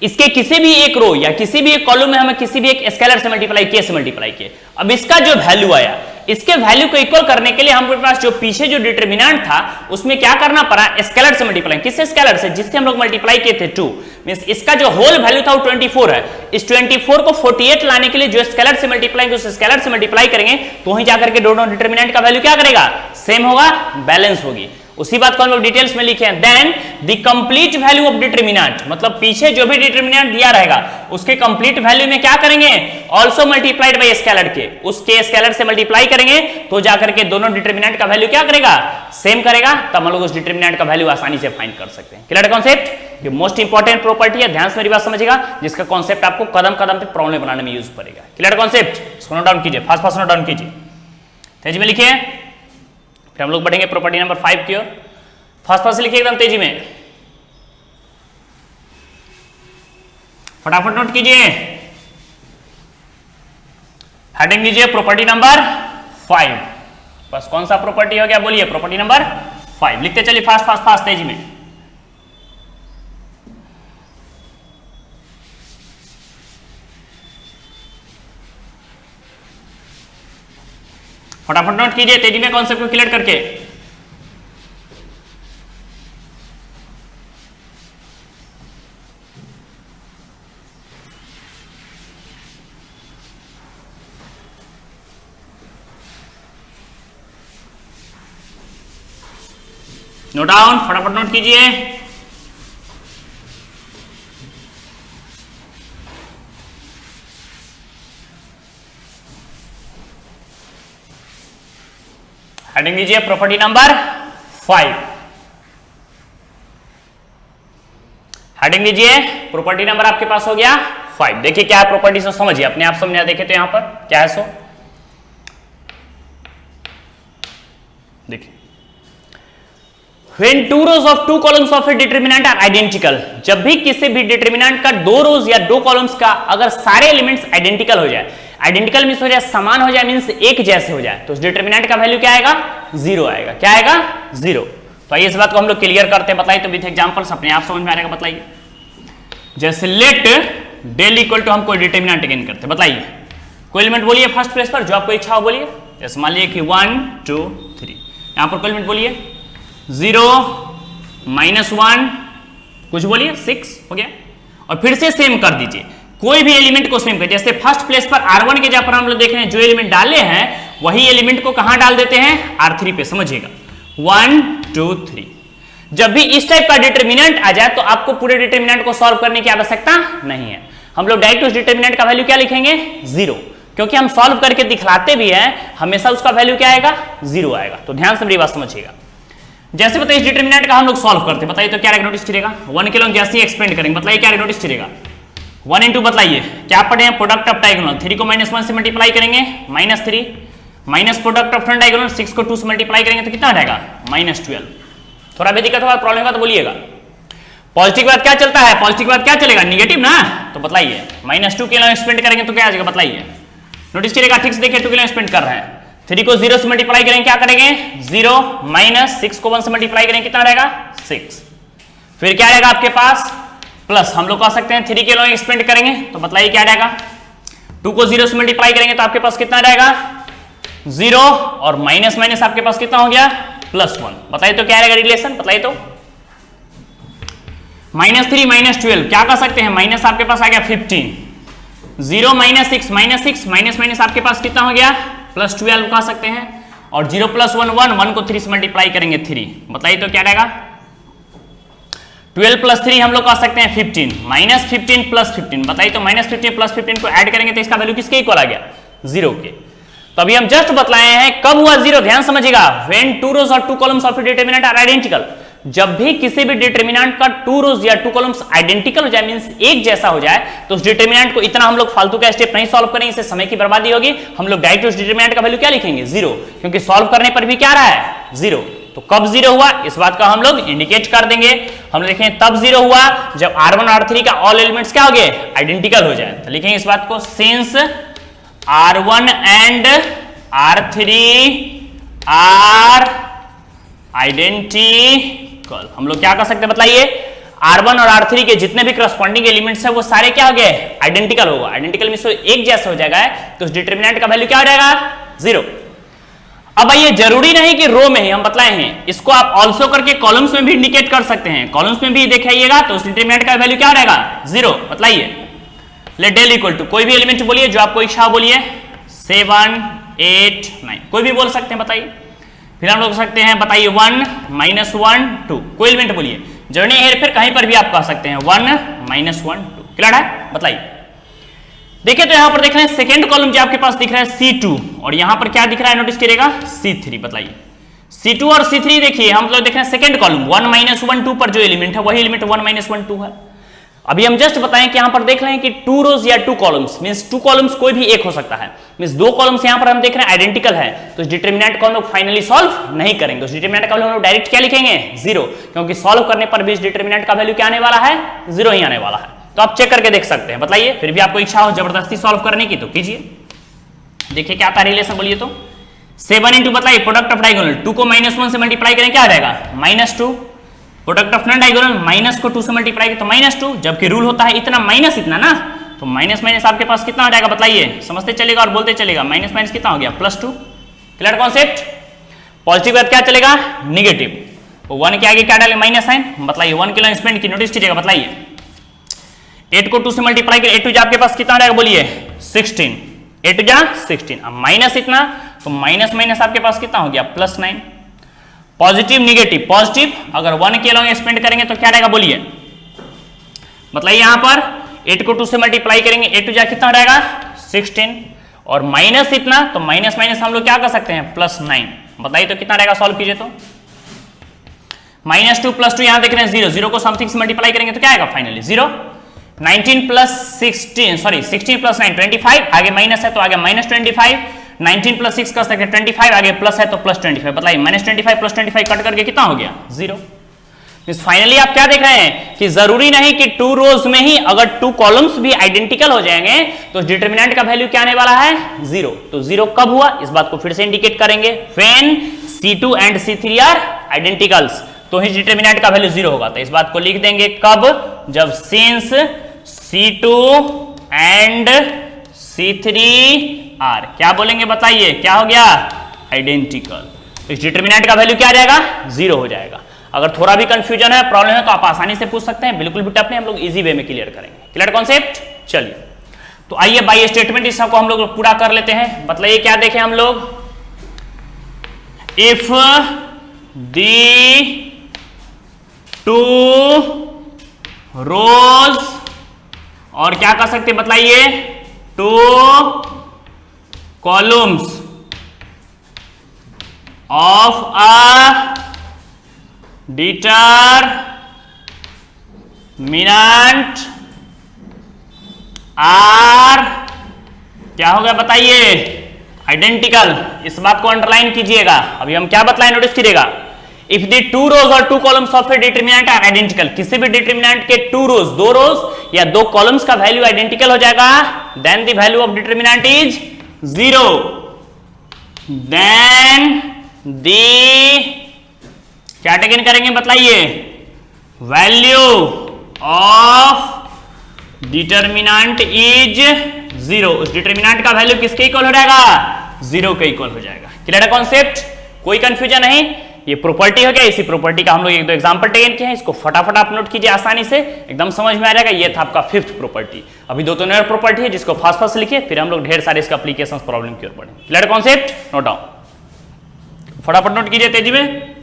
इसके किसी भी एक रो या किसी भी एक कॉलम में हमें किसी भी एक स्केलर से मल्टीप्लाई किए। अब इसका जो वैल्यू आया, इसके वैल्यू को इक्वल करने के लिए हमारे पास जो पीछे जो डिटरमिनेंट था उसमें क्या करना पड़ा, स्केलर से मल्टीप्लाई। किस स्केलर से, जिससे हम लोग मल्टीप्लाई किए थे 2, मींस इसका जो होल वैल्यू था वो 24 है। इस 24 को 48 लाने के लिए जो स्केलर से मल्टीप्लाई उस स्केलर से मल्टीप्लाई करेंगे तो ही जाकर के दोनों डिटरमिनेंट का वैल्यू क्या करेगा, सेम होगा, बैलेंस होगी। उसी बात को हम लोग डिटेल्स में लिखे हैं, then the complete value of determinant, मतलब पीछे जो भी डिटरमिनेंट दिया रहेगा उसके कंप्लीट वैल्यू में क्या करेंगे, ऑल्सो मल्टीप्लाइड बाय स्केलर के, उसके स्केलर से मल्टीप्लाई करेंगे तो जाकर के दोनों डिटरमिनेंट का वैल्यू क्या करेगा, सेम करेगा, तब हम लोग उस डिटरमिनेंट का वैल्यू आसानी से फाइंड कर सकते हैं। क्लियर कॉन्सेप्ट, ये मोस्ट इंपॉर्टेंट प्रॉपर्टी है, ध्यान से मेरी बात समझिएगा, जिसका कॉन्सेप्ट आपको कदम कदम पे प्रॉब्लम बनाने में यूज पड़ेगा। क्लियर कॉन्सेप्ट, इसको नोट डाउन कीजिए, फास्ट नोट डाउन कीजिए, तेजी में लिखिए, फिर हम लोग बढ़ेंगे प्रॉपर्टी नंबर 5 की ओर। फास्ट लिखिए एकदम तेजी में, फटाफट नोट कीजिए, हेडिंग लीजिए प्रॉपर्टी नंबर 5। बस कौन सा प्रॉपर्टी हो गया, बोलिए, प्रॉपर्टी नंबर 5। लिखते चलिए फास्ट तेजी में। फटाफट नोट कीजिए तेजी में कॉन्सेप्ट को क्लियर करके। नोट डाउन, फटाफट नोट कीजिए। हेडिंग लीजिए प्रॉपर्टी नंबर 5। हेडिंग लीजिए प्रॉपर्टी नंबर आपके पास हो गया 5। देखिए क्या है प्रॉपर्टी, से समझिए, अपने आप समझना। देखे तो यहां पर क्या है, सो देखिए, When two rows of two columns of a determinant are identical, जब भी किसी भी डिटरमिनेंट का 2 रोज या 2 कॉलम्स का अगर सारे एलिमेंट्स आइडेंटिकल हो जाए, आइडेंटिकल मींस हो जाए समान हो जाए, मींस एक जैसे हो जाए, तो उस डिटरमिनेंट का वैल्यू क्या आएगा, 0 आएगा। क्या आएगा, 0। तो आइए इस बात को हम लोग क्लियर करते हैं, बताइए तो विथ एग्जांपल्स अपने आप समझ में आ जाएगा। बताइए, जैसे लेट डेल इक्वल टू हम कोई डिटरमिनेंट गेन करते हैं, बताइए कोई एलिमेंट बोलिए फर्स्ट प्लेस पर जो आपको इच्छा हो, बोलिए। जैसे मान लीजिए कि 1 2 3, यहां पर कोई एलिमेंट बोलिए, 0 -1 कुछ बोलिए, 6 हो गया। और फिर से सेम कर दीजिए, कोई भी एलिमेंट को सेम कर, जैसे फर्स्ट प्लेस पर R1 के जहां पर हम लोग देख रहे हैं जो एलिमेंट डाले हैं वही एलिमेंट को कहां डाल देते हैं, R3 पे। समझिएगा, 1 2 3। जब भी इस टाइप का डिटरमिनेंट आ जाए तो आपको पूरे डिटरमिनेंट को सॉल्व करने की आवश्यकता नहीं है, हम लोग डायरेक्ट उस डिटरमिनेंट का वैल्यू क्या लिखेंगे, 0, क्योंकि हम सॉल्व करके दिखलाते भी हैं, हमेशा उसका वैल्यू क्या आएगा, 0 आएगा। तो ध्यान से मेरी बात समझिएगा। जैसे बताइए इस डिटरमिनेंट का हम लोग सॉल्व करते हैं, बताइए तो क्या रहेगा, नोटिस करिएगा 1 के लॉन्ग जैसे ही एक्सपेंड करेंगे, बताइए क्या नोटिस करिएगा 1 इंटू, बताइए क्या पढ़े हैं, प्रोडक्ट ऑफ डायगोनल 3 को -1 से मल्टीप्लाई करेंगे -3 minus product of front diagonal 6 को 2 से मल्टीप्लाई करेंगे तो कितना रहेगा -12। थोड़ा भी दिक्कत होगा, प्रॉब्लम होगा तो बोलिएगा। पॉजिटिव के बाद क्या चलता है, पॉजिटिव के बाद क्या चलेगा, निगेटिव ना, तो बताइए -2 के लिए एक्सपेंड करेंगे तो क्या आ जाएगा, बताइए नोटिस करिएगा, ठीक से देखिए 2 के लिए एक्सपेंड कर रहे हैं, 3 को 0 से मल्टीप्लाई करेंगे क्या करेंगे 0 माइनस 6 को 1 से मल्टीप्लाई करेंगे कितना रहेगा 6, फिर क्या रहेगा आपके पास प्लस, हम लोग कह सकते हैं 3 के लिए एक्सपेंड करेंगे तो बताइए क्या रहेगा, 2 को 0 से मल्टीप्लाई करेंगे तो आपके पास कितना रहेगा 0 और माइनस माइनस आपके पास कितना हो गया +1, बताइए तो क्या रहेगा रिलेशन, बताइए तो -3 -12 क्या कर सकते हैं, माइनस आपके पास आ गया 15, 0 -6 -6 माइनस माइनस आपके पास कितना हो गया +12 कह सकते हैं, और 0 + 1 1 1 को 3 से मल्टीप्लाई करेंगे 3, बताइए तो क्या रहेगा 12 + 3 हम लोग कह सकते हैं 15 -15 + 15, बताइए तो -15 + 15 को ऐड करेंगे तो इसका वैल्यू किसके इक्वल आ गया 0 के। तो अभी हम जस्ट बतलाए हैं कब हुआ 0, ध्यान समझिएगा, व्हेन 2 रोज और 2 columns of determinant are identical, जब भी किसी भी डिटरमिनेंट का 2 रोज या 2 कॉलम्स आइडेंटिकल हो जाए, मींस एक जैसा हो जाए, तो उस डिटरमिनेंट को इतना हम लोग फालतू का स्टेप नहीं सॉल्व करेंगे, इससे समय की बर्बादी होगी, हम लोग डायरेक्ट उस डिटरमिनेंट का वैल्यू क्या लिखेंगे 0, क्योंकि सॉल्व करने पर भी क्या रहा है 0। तो कब 0 हुआ इस बात का हम लोग इंडिकेट कर देंगे, हम लोग देखें तब 0 हुआ जब R1 और R3 का ऑल एलिमेंट्स क्या हो गए आइडेंटिकल हो जाए, तो लिखेंगे इस बात को since R1 and R3 are identical, हम लोग क्या कर सकते हैं बताइए, R1 और R3 के जितने भी करस्पॉन्डिंग एलिमेंट्स है वो सारे क्या हो गए आइडेंटिकल होगा, आइडेंटिकल मींस एक जैसा हो जाएगा, तो उस डिटरमिनेंट का वैल्यू क्या हो जाएगा 0। अब ये जरूरी नहीं कि रो में ही, हम बतलाए हैं इसको आप ऑल्सो करके कॉलम्स में भी इंडिकेट कर सकते हैं, कॉलम्स में भी दिखाइएगा तो उस डिटरमिनेंट का वैल्यू क्या रहेगा 0, बतलाइए। लेट डेल इक्वल टू कोई भी एलिमेंट बोलिए जो आपको इच्छा बोलिए, 7 8 9 कोई भी बोल सकते हैं, बताइए। फिर हम लोग सकते हैं बताइए 1 -1 2 कोई एलिमेंट बोलिए, जर्नी हेर फिर कहीं पर भी आप कह सकते हैं 1 -1 2, क्लियर है, बताइए। देखिए तो यहां पर देख रहे हैं सेकंड कॉलम जो आपके पास दिख रहा है C2 और यहां पर क्या दिख रहा है नोटिस करिएगा C3, बताइए C2 और C3 देखिए हम लोग देख रहे हैं सेकंड कॉलम 1 -1 2 पर जो एलिमेंट है वही एलिमेंट 1 -1 2 है। अभी हम जस्ट बताएं कि यहां पर देख रहे हैं कि 2 रोज या 2 कॉलम्स मींस 2 कॉलम्स कोई भी एक हो सकता है, मींस 2 कॉलम्स यहां पर हम देख रहे हैं आइडेंटिकल है, तो इस डिटरमिनेंट को हम लोग फाइनली सॉल्व नहीं करेंगे, उस डिटरमिनेंट का वैल्यू हम लोग डायरेक्ट क्या लिखेंगे 0, क्योंकि सॉल्व करने पर भी इस डिटरमिनेंट का वैल्यू क्या आने वाला है 0 ही आने वाला है। तो आप चेक करके देख सकते हैं, बताइए फिर भी आपको इच्छा हो जबरदस्ती सॉल्व करने की तो कीजिए। देखिए क्या आता है रिलेशन, बोलिए तो 7 इंटू बताइए प्रोडक्ट ऑफ डायगोनल 2 को -1 से मल्टीप्लाई करें क्या आ जाएगा -2, product of non diagonal minus को 2 से मल्टीप्लाई करें तो -2, जबकि रूल होता है इतना माइनस इतना ना, तो माइनस माइनस आपके पास कितना हो जाएगा बताइए, समझते चलेगा और बोलते चलेगा, माइनस माइनस कितना हो गया +2, क्लियर कॉन्सेप्ट। पॉजिटिव बात क्या चलेगा निगेटिव, 1 के आगे क्या डालेंगे माइनस साइन, बताइए 1 किलो स्पेंड की नोटिस कीजिएगा, बताइए 8 को 2 से मल्टीप्लाई करें 8 आपके पास कितना रहेगा बोलिए 16, 8 जा 16, अब माइनस इतना तो माइनस माइनस आपके पास कितना हो गया +9, पॉजिटिव निगेटिव पॉजिटिव, अगर 1 के अलॉन्ग एक्सपेंड करेंगे तो क्या रहेगा बोलिए, बताइए यहां पर 8 को 2 से मल्टीप्लाई करेंगे 8 जा कितना रहेगा 16, और माइनस इतना तो माइनस माइनस हम लोग क्या कर सकते हैं +9, बताइए तो कितना रहेगा, सॉल्व कीजिए तो -2 +2 यहां देख रहे हैं 0, 0 को समथिंग से मल्टीप्लाई करेंगे तो क्या आएगा फाइनली 0, 19 + 16 सॉरी 16 + 9 25, आगे माइनस है तो आगे -25, 19 + 6 कर सकते हैं 25, आगे प्लस है तो +25, बताइए -25 + 25 कट करके कितना हो गया 0। फाइनली आप क्या देख रहे हैं कि जरूरी नहीं कि 2 रोज में ही अगर 2 कॉलम्स भी आइडेंटिकल हो जाएंगे तो डिटरमिनेंट का वैल्यू क्या आने वाला है 0। तो 0 कब हुआ इस बात को फिर से इंडिकेट करेंगे, when C2 and C3 are identicals, तो ही डिटरमिनेंट का वैल्यू 0 होगा। तो इस बात को लिख देंगे कब, जब since C2 and C3 are क्या बोलेंगे बताइए क्या हो गया आइडेंटिकल, तो इस डिटरमिनेंट का वैल्यू क्या आ जाएगा 0 हो जाएगा। अगर थोड़ा भी कंफ्यूजन है प्रॉब्लम है तो आप आसानी से पूछ सकते हैं, बिल्कुल भी टफ नहीं, हम लोग इजी वे में क्लियर करेंगे, क्लियर कॉन्सेप्ट। चलिए तो आइए बाय स्टेटमेंट इस सबको हम लोग पूरा कर लेते हैं। बताइए क्या देखें हम लोग, इफ दी 2 रोज और क्या कर सकते बताइए 2 columns of a determinant are क्या होगा बताइए, आइडेंटिकल। इस बात को अंडरलाइन कीजिएगा। अभी हम क्या बतलाएं, नोटिस कीजिएगा। इफ द टू रोज और two columns of a determinant are identical, किसी भी डिटरमिनेंट के टू रोज, दो रोज या दो कॉलम्स का वैल्यू आइडेंटिकल हो जाएगा, then the value of determinant is 0। Then the क्या टेकन करेंगे बताइए, वैल्यू ऑफ डिटरमिनेंट इज 0। उस डिटरमिनेंट का वैल्यू किसके इक्वल हो जाएगा, 0 के इक्वल हो जाएगा। क्लियर है कॉन्सेप्ट, कोई कंफ्यूजन नहीं। ये प्रॉपर्टी हो गया, इसी प्रॉपर्टी का हम लोग एक दो एग्जांपल टेकन किए हैं, इसको फटाफट आप नोट कीजिए, आसानी से एकदम समझ में आ जाएगा। ये था आपका फिफ्थ प्रॉपर्टी। अभी दो तो नया प्रॉपर्टी है जिसको फास्ट फास्ट लिखिए, फिर हम लोग ढेर सारे इसका एप्लीकेशन प्रॉब्लम की ओर बढ़ेंगे। क्लियर कॉन्सेप्ट, नोट डाउन, फटाफट नोट कीजिए तेजी में।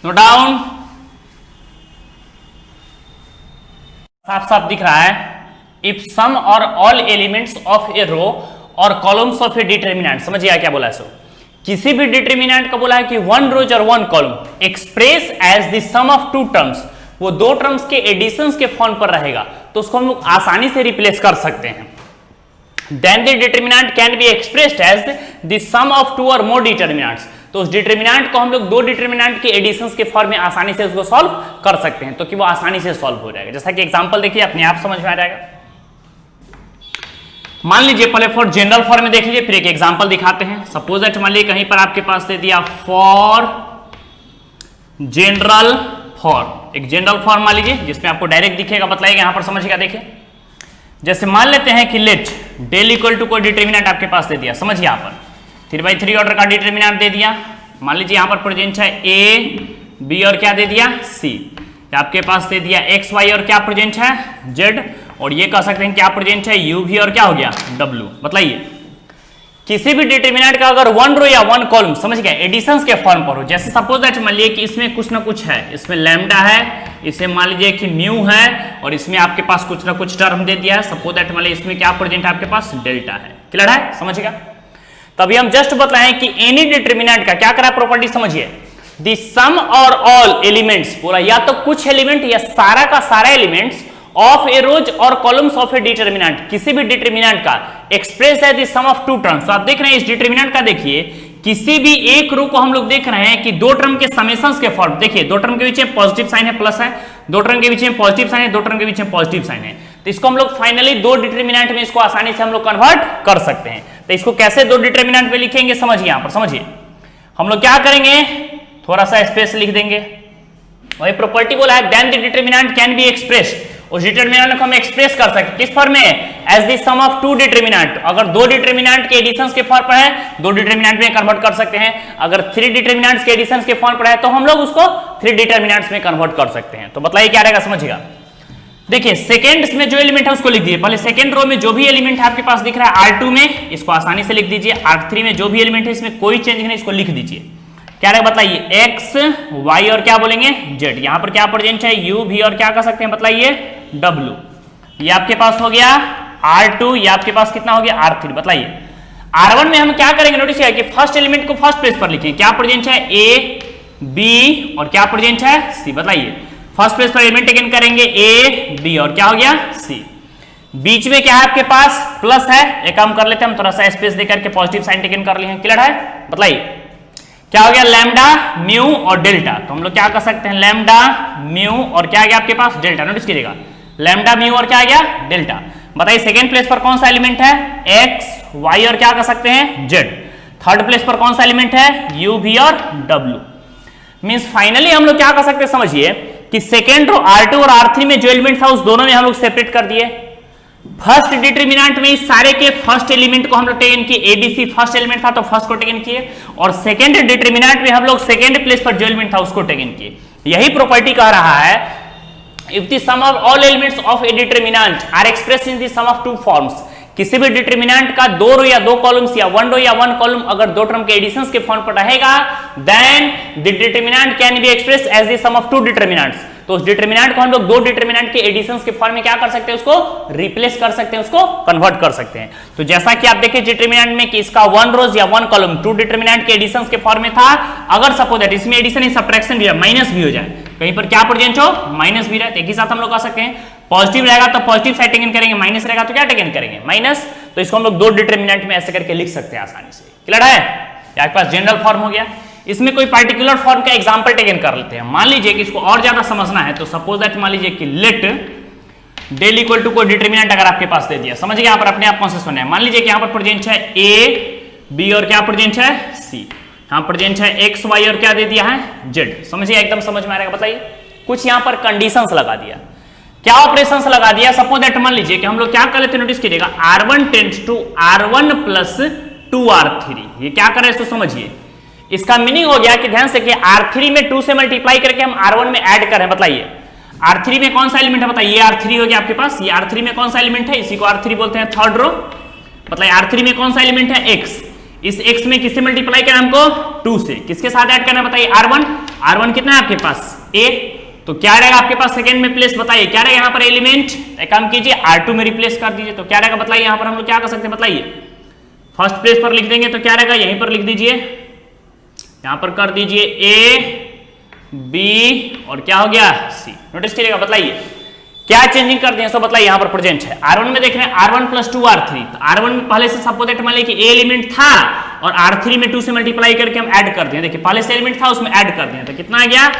नोट डाउन, साफ साफ दिख रहा है। इफ सम और ऑल एलिमेंट्स ऑफ ए रो और कॉलम्स ऑफ ए डिटरमिनेंट, समझिए क्या बोला है सो, किसी भी डिटरमिनेंट का बोला है कि वन रोज और one column express as the sum of two terms, वो दो टर्म्स के एडिशंस के फॉर्म पर रहेगा, तो उसको हम लोग आसानी से रिप्लेस कर सकते हैं। Then the determinant can be expressed as the sum of two और मोर डिटरमिनेंट्स, तो उस डिटरमिनेंट को हम लोग दो डिटरमिनेंट के एडिशंस के फॉर्म में आसानी से उसको सॉल्व कर सकते हैं, तो कि वो आसानी से सॉल्व हो जाएगा। जैसा कि एग्जांपल देखिए, अपने आप समझ में आ जाएगा। मान लीजिए पहले फॉर जनरल फॉर्म में देख लीजिए, फिर एक एग्जांपल दिखाते हैं। सपोज दैट मान लीजिए कहीं पर आपके पास दे दिया फॉर जनरल फॉर्म, एक जनरल फॉर्म मान लीजिए जिसमें आपको डायरेक्ट दिखेगा, बताइएगा यहां पर समझिएगा। देखिए जैसे मान लेते हैं कि लेट डेल इक्वल टू कोई डिटरमिनेंट आपके पास दे दिया, समझिए यहां पर 3/3 ऑर्डर का डिटरमिनेंट दे दिया। मान लीजिए यहां पर प्रेजेंट है ए बी और क्या दे दिया सी, आपके पास दे दिया एक्स वाई और क्या प्रेजेंट है जेड, और ये कह सकते हैं क्या प्रेजेंट है यू भी और क्या हो गया डब्ल्यू। बताइए किसी भी डिटरमिनेंट का अगर वन रो या वन कॉलम, समझ गए, एडिशंस के फॉर्म पर हो, जैसे सपोज दैट मान लीजिए कि इसमें कुछ ना कुछ है, इसमें लैम्डा है, इसमें मान लीजिए कि म्यू है, और इसमें आपके पास कुछ ना कुछ टर्म दे दिया है। सपोज दैट मान लीजिए इसमें क्या प्रेजेंट है आपके पास डेल्टा है। क्लियर है, समझिएगा। तभी हम जस्ट बताएं कि एनी डिटरमिनेंट का क्या करा प्रॉपर्टी, समझिए द सम और ऑल एलिमेंट्स, पूरा या तो कुछ एलिमेंट या सारा का सारा एलिमेंट्स ऑफ ए रोज और कॉलम्स ऑफ ए डिटरमिनेंट, किसी भी डिटरमिनेंट का एक्सप्रेस है the sum of two terms. तो आप देख रहे हैं इस डिटरमिनेंट का, देखिए किसी भी एक रो को हम लोग देख रहे हैं कि दो टर्म के समेशंस के फॉर्म, देखिए दो टर्म के बीच में पॉजिटिव साइन है, प्लस है, दो टर्म के बीच में पॉजिटिव साइन है, दो टर्म के बीच में पॉजिटिव साइन है, तो इसको हम लोग फाइनली दो डिटरमिनेंट में इसको आसानी से हम लोग कन्वर्ट कर सकते हैं। तो इसको कैसे दो डिटरमिनेंट में लिखेंगे, समझिए यहां पर, समझिए हम लोग क्या करेंगे, थोड़ा सा स्पेस लिख देंगे। वही प्रॉपर्टी बोला है then the determinant can be expressed, उस डिटरमिनेंट को हम एक्सप्रेस कर सकते हैं किस फॉर्म में, as the sum of two determinant. अगर दो डिटरमिनेंट के एडिशंस के फॉर्म पर है, दो डिटरमिनेंट में कन्वर्ट कर सकते हैं। अगर थ्री डिटरमिनेंट्स के एडिशंस के फॉर्म पर है, तो हम लोग उसको थ्री डिटरमिनेंट्स में कन्वर्ट कर सकते हैं। तो बताइए क्या रहेगा, समझिएगा। देखिए सेकंड में जो एलिमेंट है उसको लिख दीजिए। पहले सेकंड रो में जो भी एलिमेंट है आपके पास दिख रहा है R2 में, इसको आसानी से लिख दीजिए। R3 में जो भी एलिमेंट है इसमें कोई चेंज नहीं, इसको लिख दीजिए। क्या रहेगा बताइए, एक्स वाई और क्या बोलेंगे जेड। यहां पर क्या प्रेजेंट है यू भी और क्या कर सकते हैं बताइए डब्ल्यू। ये आपके पास हो गया R2, ये आपके पास कितना हो गया R3। बताइए R1 में हम क्या करेंगे, नोटिस किया कि फर्स्ट एलिमेंट को फर्स्ट प्लेस पर लिखें। क्या प्रेजेंट है ए बी और क्या प्रेजेंट है सी। बताइए फर्स्ट प्लेस पर एलिमेंट टेकन करेंगे ए बी और क्या हो गया सी। बीच में क्या है आपके पास प्लस है, एक काम कर लेते हैं हम, थोड़ा सा स्पेस देकर के पॉजिटिव साइन टेकन कर लिए हैं। क्लियर है, बताइए क्या हो गया लैम्डा म्यू और डेल्टा। तो हम लोग क्या कर सकते हैं लैम्डा म्यू और क्या आ गया आपके पास डेल्टा। नोटिस कीजिएगा लैम्डा म्यू और क्या आ गया डेल्टा। बताइए सेकेंड प्लेस पर कौन सा एलिमेंट है एक्स वाई और क्या कर सकते हैं जेड। थर्ड प्लेस पर कौन सा एलिमेंट है यू भी और डब्ल्यू। मींस फाइनली हम लोग क्या कर सकते हैं, समझिए कि सेकेंड रो R2 और R3 में जो एलिमेंट था उस दोनों में हम लोग सेपरेट कर दिए। फर्स्ट डिटरमिनेंट में इस सारे के फर्स्ट एलिमेंट को हम लोग टेकन किए, एबीसी फर्स्ट एलिमेंट था तो फर्स्ट को टेकन किए, और सेकेंड डिटरमिनेंट में हम लोग सेकेंड प्लेस पर जो एलिमेंट था उसको टेकन किए। यही प्रॉपर्टी कह रहा है if the sum of all elements of a determinant are expressed in the sum of two forms, किसी भी डिटरमिनेंट का दो रो या दो कॉलम्स या वन रो या वन कॉलम अगर दो टर्म के एडिशंस के फॉर्म पर रहेगा, then the determinant can be expressed as the sum of two determinants. तो उस डिटरमिनेंट को हम लोग दो डिटरमिनेंट के एडिशंस के फॉर्म में क्या कर सकते हैं, उसको रिप्लेस कर सकते हैं, उसको कन्वर्ट कर सकते हैं। तो जैसा कि आप देखिए डिटरमिनेंट में कि इसका वन रोज या वन कॉलम टू डिटरमिनेंट के एडिशंस के फॉर्म में था। अगर सपोज दैट इसमें एडिशन या सब्ट्रैक्शन भी है, माइनस भी हो जाए, कहीं पर क्या प्रेजेंट हो, माइनस भी रहे, तो एक ही साथ हम लोग कर सकते हैं। पॉजिटिव रहेगा तो पॉजिटिव साइड टेकन करेंगे, माइनस रहेगा तो क्या टेकन करेंगे, माइनस। तो इसको हम लोग दो डिटरमिनेंट में ऐसे करके लिख सकते हैं आसानी से। क्लियर है? आपके पास जनरल फॉर्म हो गया। इसमें कोई पर्टिकुलर फॉर्म का एग्जांपल टेकन कर लेते हैं। मान लीजिए कि इसको और ज्यादा समझना है तो सपोज दैट मान लीजिए कि लेट डेल इक्वल टू कोई डिटरमिनेंट अगर आपके पास दे दिया, समझिए यहाँ पर अपने आप कौन से सुनना है। मान लीजिए कि यहाँ पर प्रेजेंट है ए बी और क्या प्रेजेंट है सी, यहाँ प्रेजेंट है एक्स वाई और क्या दे दिया है जेड। समझिए एकदम समझ में आ रहेगा, बताइए। कुछ यहाँ पर कंडीशंस लगा दिया, क्या ऑपरेशंस लगा दिया। सपोज दैट मान लीजिए कि हम लोग क्या कर लेते हैं, नोटिस कीजिएगा R1 tends to R1 plus 2R3। ये क्या कर रहे हैं इसको समझिए। इसका मीनिंग हो गया कि ध्यान से कि R3 में 2 से मल्टीप्लाई करके हम R1 में ऐड कर रहे हैं। बताइए R3 में कौन सा एलिमेंट है, बताइए। ये R3 हो गया आपके पास, ये R3 में कौन सा एलिमेंट है, इसी को R3 बोलते हैं, थर्ड रो। बताइए R3 में कौन सा एलिमेंट है, X। इस X में किससे मल्टीप्लाई करना है हमको, 2 से। किसके साथ ऐड करना है, बताइए R1 कितना है आपके पास, A। तो क्या रहेगा आपके पास सेकंड में प्लेस, बताइए क्या रहेगा यहाँ पर एलिमेंट, एक काम कीजिए R2 में रिप्लेस कर दीजिए। तो क्या रहेगा बताइए, यहाँ पर हम लोग क्या कर सकते हैं, बताइए। फर्स्ट प्लेस पर लिख देंगे तो क्या रहेगा, यहीं पर लिख दीजिए, यहां पर कर दीजिए A B और क्या हो गया C। नोटिस कीजिएगा, बताइए क्या चेंजिंग कर दिए, सब बताइए। यहां पर प्रेजेंट है R1 में देख रहे हैं R1 प्लस 2R3। तो R1 में पहले से सपोज दैट मान लीजिए कि A एलिमेंट था और R3 में 2 से मल्टीप्लाई करके हम ऐड कर दिए। देखिए पहले से एलिमेंट था उसमें ऐड कर दिए, तो कितना आ गया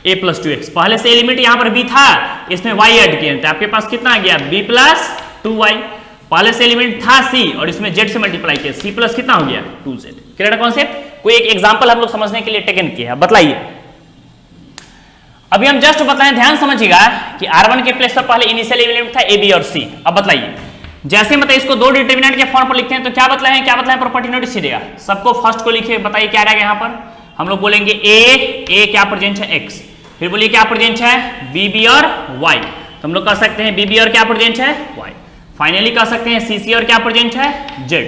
A प्लस 2x। पहले से एलिमेंट यहाँ पर B था, इसमें Y ऐड किए, तो आपके पास कितना आ गया B प्लस 2y। पहले से एलिमेंट था C और इसमें Z से मल्टीप्लाई किया, C प्लस कितना हो गया 2Z। क्लियर है कॉन्सेप्ट? कोई एक एग्जांपल हम लोग समझने के लिए टेकन किया है, बताइए। अभी हम जस्ट बताएं, ध्यान समझिएगा कि R1 के प्लेस पर पहले इनिशियल एलिमेंट था A B और C। अब बताइए जैसे बताइए इसको दो डिटरमिनेंट के फॉर्म पर लिखते हैं तो क्या बताएं प्रॉपर्टी नोटिस कीजिएगा। सबको फर्स्ट को लिखिए, बताइए क्या रहेगा। यहाँ पर हम लोग बोलेंगे A क्या प्रेजेंट है X, फिर बोलिए क्या प्रेजेंट है B B और Y। तो हम लोग कर सकते हैं B B और क्या प्रेजेंट है Y। फाइनली कर सकते हैं C C और क्या प्रेजेंट है Z।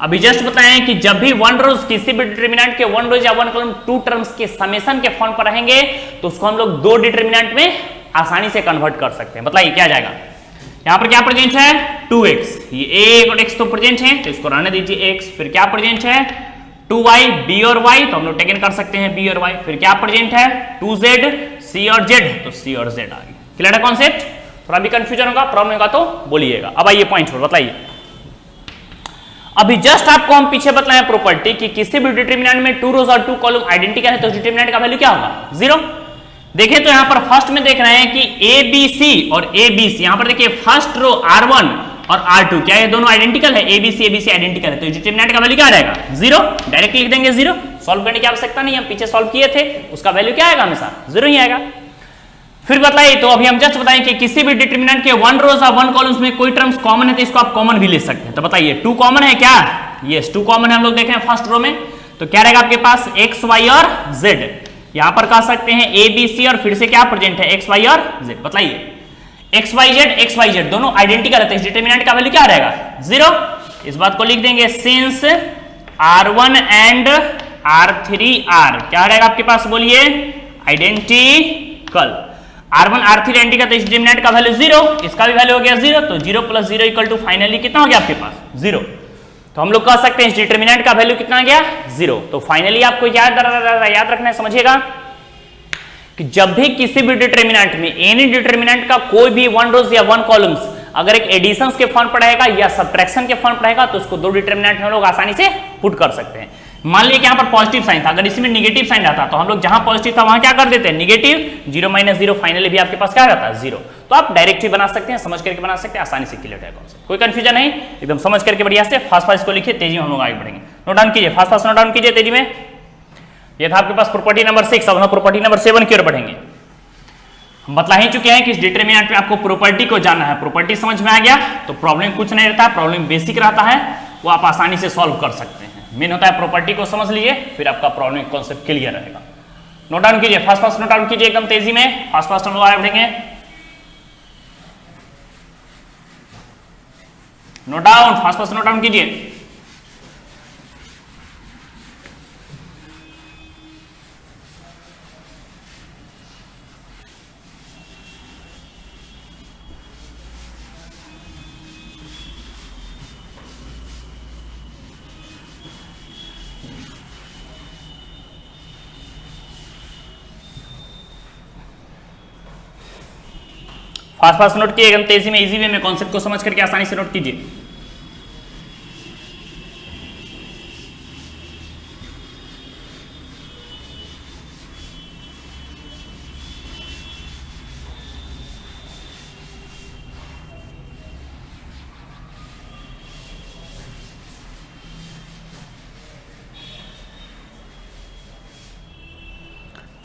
अभी जस्ट बताएं कि जब भी वन रोज किसी भी डिटरमिनेंट के वन रोज या वन कॉलम टू टर्म्स के समेशन के फॉर्म पर रहेंगे तो उसको हम लोग दो डिटरमिनेंट में आसानी से कन्वर्ट कर सकते हैं। बताइए क्या जाएगा। यहाँ पर क्या प्रेजेंट है 2x, ये a और x तो प्रेजेंट है तो इसको रहने दीजिए x। फिर क्या प्रेजेंट है 2y b और y, तो हम लोग टेकन कर सकते हैं b और y। फिर क्या प्रेजेंट है 2z c और z, तो c और z आ गया। क्लियर है कॉन्सेप्ट? थोड़ा भी कंफ्यूजन होगा, प्रॉब्लम होगा तो बोलिएगा। अब आइए पॉइंट पर, बताइए। अभी जस्ट आपको हम पीछे बताएं प्रॉपर्टी कि किसी भी डिटरमिनेंट में 2 रोज और 2 कॉलम आइडेंटिकल है तो डिटरमिनेंट का वैल्यू क्या होगा 0। देखिए तो यहां पर फर्स्ट में देख रहे हैं कि A B C और A B C, यहां पर देखिए फर्स्ट रो R1 और R2 क्या ये दोनों आइडेंटिकल है, A B C आइडेंटिकल है, तो डिटरमिनेंट का वैल्यू क्या रहेगा 0। डायरेक्ट लिख देंगे 0, सॉल्व करने की आवश्यकता नहीं, हम पीछे सॉल्व किए थे, उसका वैल्यू क्या आएगा हमेशा 0 ही आएगा। फिर बताइए, तो अभी हम जस्ट बताएं कि किसी भी डिटरमिनेंट के वन रोज और वन कॉलम्स में कोई टर्म्स कॉमन है तो इसको आप कॉमन भी ले सकते हैं। तो बताइए 2 कॉमन है क्या, यस 2 कॉमन है, हम लोग देखें फर्स्ट रो में। तो क्या रहेगा आपके पास x y और z। यहां पर कह सकते हैं a b c और फिर से क्या प्रेजेंट है x y और z। बताइए x y z दोनों आइडेंटिकल है तो इस डिटरमिनेंट का वैल्यू क्या रहेगा 0। इस बात को लिख देंगे since R1 and R3 are क्या रहेगा आपके पास, बोलिए आइडेंटिकल। R1 R3 आइडेंटिकल तो इस डिटरमिनेंट का वैल्यू 0, इसका भी वैल्यू हो गया 0, तो 0 प्लस 0 इक्वल टू फाइनली कितना हो गया आपके पास 0। तो हम लोग कह सकते हैं इस डिटरमिनेंट का वैल्यू कितना आ गया 0। तो फाइनली आपको याद रखना है, समझिएगा कि जब भी किसी भी डिटरमिनेंट में एनी डिटरमिनेंट का कोई भी वन रोज या वन कॉलम्स अगर एक एडिशन के फॉर्म पर रहेगा या सब्ट्रैक्शन के फॉर्म पर रहेगा तो उसको दो डिटरमिनेंट में हम लोग आसानी से पुट कर सकते हैं। मान लीजिए कि यहाँ पर पॉजिटिव साइन था, अगर इसमें निगेटिव साइन रहता तो हम लोग जहां पॉजिटिव था वहां क्या कर देते हैं निगेटिव, 0 माइनस 0 फाइनली भी आपके पास क्या रहता है 0। तो आप डायरेक्ट भी बना सकते हैं, समझ करके बना सकते हैं, आसानी से क्लियर है कॉन्सेप्ट, कोई कंफ्यूजन नहीं, एकदम समझ करके बढ़िया से फास्ट फास्ट इसको लिखिए, तेजी में हम लोग आगे बढ़ेंगे। नोट डाउन कीजिए, फास्ट फास्ट नोट डाउन कीजिए तेजी में। ये था आपके पास प्रॉपर्टी नंबर 6, अब हम प्रॉपर्टी नंबर 7 की ओर बढ़ेंगे। हम बता ही चुके हैं कि इस डिटरमिनेंट में आपको प्रॉपर्टी को जानना है, प्रॉपर्टी समझ में आ गया तो प्रॉब्लम कुछ नहीं रहता, प्रॉब्लम बेसिक रहता है, वो आप आसानी से सॉल्व कर सकते हैं। मेन होता है प्रॉपर्टी को समझ लीजिए, फिर आपका प्रॉब्लम कॉन्सेप्ट क्लियर रहेगा। नोट डाउन कीजिए, फास्ट फास्ट नोट डाउन कीजिए एकदम तेजी में, फास्ट फास्ट हम लोग आगे बढ़ेंगे। Note down, fast fast note down कीजिए। फास्ट फास्ट नोट कीजिए, एकदम तेजी में, इजी वे में, कॉन्सेप्ट को समझ करके आसानी से नोट कीजिए।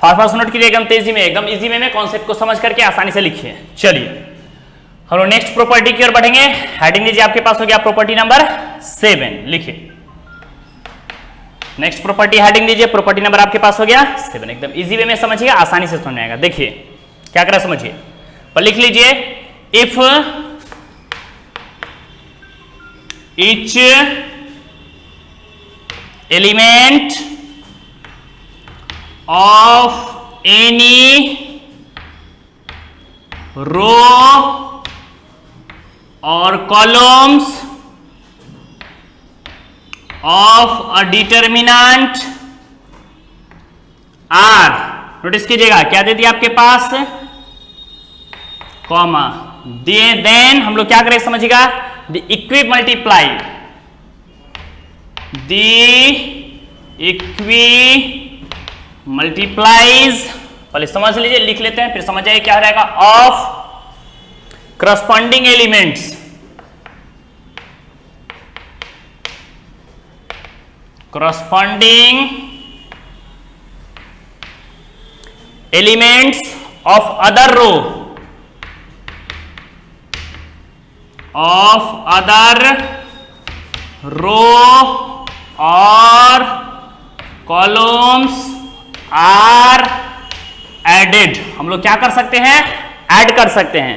फास्ट फास्ट नोट कीजिए, एकदम तेजी में, एकदम इजी वे में, कॉन्सेप्ट को समझ करके आसानी से लिखिए। चलिए हम लोग नेक्स्ट प्रॉपर्टी की ओर बढ़ेंगे। हेडिंग दीजिए, आपके पास हो गया प्रॉपर्टी नंबर 7, लिखिए। नेक्स्ट प्रॉपर्टी हेडिंग दीजिए, प्रॉपर्टी नंबर आपके पास हो गया 7। एकदम इजी वे में समझिए, आसानी से समझ में आएगा। देखिए क्या करा समझिए, पर लिख लीजिए, if each element of any row or columns of a determinant R, notice कीजिएगा क्या दे दिया आपके पास, कॉमा, देन हम लोग क्या करें समझिएगा, द इक्वी मल्टीप्लाइज, पहले समझ लीजिए, लिख लेते हैं फिर समझ आइए क्या रहेगा, of corresponding elements, corresponding elements of other row or columns are added, हम लोग क्या कर सकते हैं, ऐड कर सकते हैं।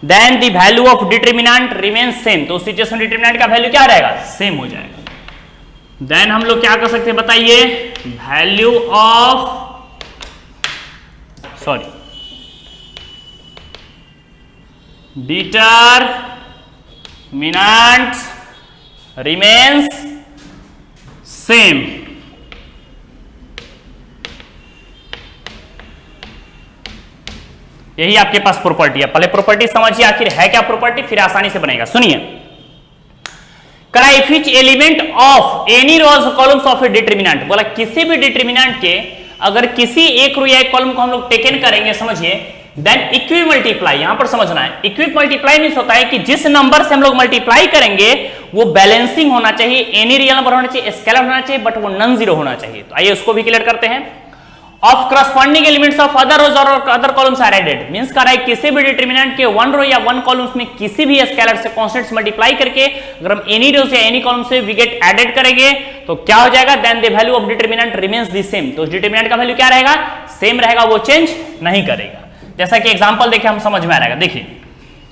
Then the value of determinant remains same, तो उस सिचुएशन में डिटरमिनेंट का वैल्यू क्या रहेगा, सेम हो जाएगा। देन हम लोग क्या कर सकते हैं बताइए, value of determinant remains same. यही आपके पास प्रॉपर्टी है। पहले प्रॉपर्टी समझिए आखिर है क्या प्रॉपर्टी, फिर आसानी से बनेगा। सुनिए, करा if each element of any rows columns of a determinant, बोला किसी भी डिटरमिनेंट के अगर किसी एक रो या एक कॉलम को हम लोग टेकन करेंगे, समझिए, देन इक्वी मल्टीप्लाई, यहां पर समझना है, इक्वी मल्टीप्लाई मींस होता है कि जिस नंबर से हम लोग मल्टीप्लाई करेंगे वो बैलेंसिंग होना चाहिए, एनी रियल नंबर होना चाहिए, स्केलर होना चाहिए, बट वो नॉन जीरो होना चाहिए। तो आइए उसको भी क्लियर करते हैं। Of corresponding elements of other rows और other columns are added, means कर रहा है किसी भी डिटरमिनेंट के वन रो या वन कॉलम्स में किसी भी स्केलर से कांस्टेंट्स मल्टीप्लाई करके अगर हम एनी रोज या एनी कॉलम से वी गेट एडेड करेंगे तो क्या हो जाएगा, then the value of determinant remains the same, तो उस डिटरमिनेंट का वैल्यू क्या रहेगा, सेम रहेगा, वो चेंज नहीं करेगा। जैसा कि एग्जांपल देखें हम समझ में आ जाएगा। देखिए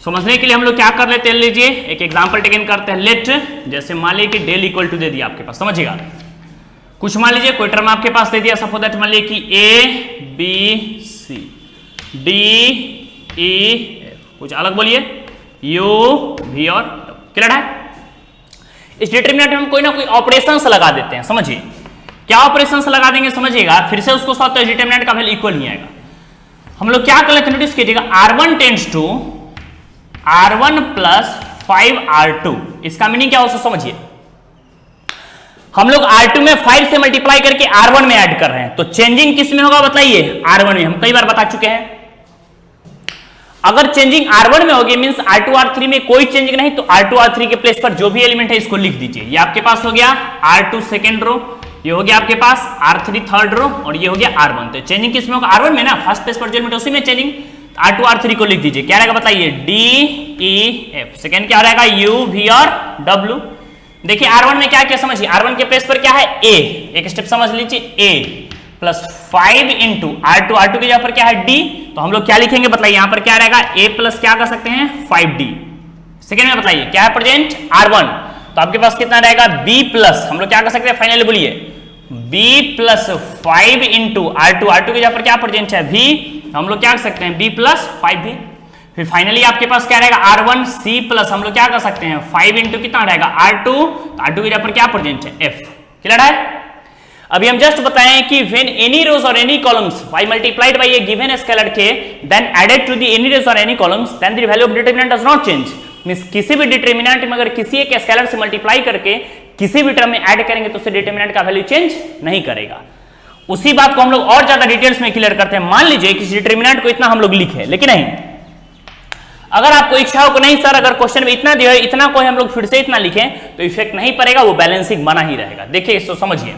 समझने के लिए हम लोग क्या कर लेते हैं, लीजिए एक एग्जांपल टेकन करते हैं। लेट, जैसे मान लीजिए कि डेल इक्वल टू दे दिया आपके पास, समझिएगा, कुछ मान लीजिए कोई टर्म आपके पास दे दिया, सपोज दैट मान लीजिए कि A B C D E F, कुछ अलग बोलिए, यू वी और क्लियर है। इस डिटरमिनेंट में हम कोई ना कोई ऑपरेशंस लगा देते हैं, समझिए क्या ऑपरेशंस लगा देंगे, समझिएगा, फिर से उसको साथ डिटरमिनेंट का वैल्यू इक्वल नहीं आएगा। हम लोग क्या कर लेते हैं, नोटिस कीजिएगा, R1 tends to R1 plus 5R2, इसका मीनिंग क्या हो समझिए, हम लोग R2 में 5 से मल्टीप्लाई करके R1 में ऐड कर रहे हैं, तो चेंजिंग किस में होगा बताइए, R1 में। हम कई बार बता चुके हैं, अगर चेंजिंग R1 में होगी मींस R2 R3 में कोई चेंजिंग नहीं, तो R2 R3 के प्लेस पर जो भी एलिमेंट है इसको लिख दीजिए। ये आपके पास हो गया R2 सेकेंड रो, ये हो गया आपके पास R3 थर्ड रो, और ये हो गया R1। तो चेंजिंग किस में होगा, R1 में ना, फर्स्ट प्लेस पर जो एलिमेंट है उसी में चेंजिंग, R2 R3 को लिख दीजिए। क्या रहेगा बताइए, D E F, सेकेंड क्या रहेगा, U V और W। देखिए R1 में क्या क्या समझिए, R1 के प्लेस पर क्या है, A, एक स्टेप समझ लीजिए, A plus 5 into R2, R2 के जगह पर क्या है D, तो हम लोग क्या लिखेंगे बताइए, यहां पर क्या रहेगा, A प्लस क्या कर सकते हैं 5D। सेकेंड में बताइए क्या है प्रेजेंट R1, तो आपके पास कितना रहेगा B प्लस, हम लोग क्या कर सकते हैं फाइनली बोलिए, B plus 5 into R2, R2 के जगह पर क्या प्रेजेंट है V, हम लोग क्या कर सकते हैं B प्लस 5V। फिर फाइनली आपके पास क्या रहेगा R1 C प्लस, हम लोग क्या कर सकते हैं 5 इंटू कितना रहेगा R2, तो R2 की जगह पर क्या प्रेजेंट है F। क्लियर है। अभी हम जस्ट बताएं कि व्हेन एनी रोज और any columns y multiplied by a given scalar k then added to the any rows और any columns then the value of determinant does not change. Means किसी भी determinant में अगर किसी एक स्केलर से multiply करके किसी भी टर्म में ऐड करेंगे तो उससे डिटरमिनेंट का वैल्यू चेंज नहीं करेगा। उसी बात को हम लोग और ज्यादा डिटेल्स में क्लियर करते हैं। मान लीजिए कि डिटरमिनेंट को इतना हम लोग लिखे, लेकिन नहीं, अगर आपको इच्छा हो कि नहीं सर अगर क्वेश्चन में इतना दिया है इतना को हम लोग फिर से इतना लिखें तो इफेक्ट नहीं पड़ेगा, वो बैलेंसिंग बना ही रहेगा। देखिए इसको समझिए,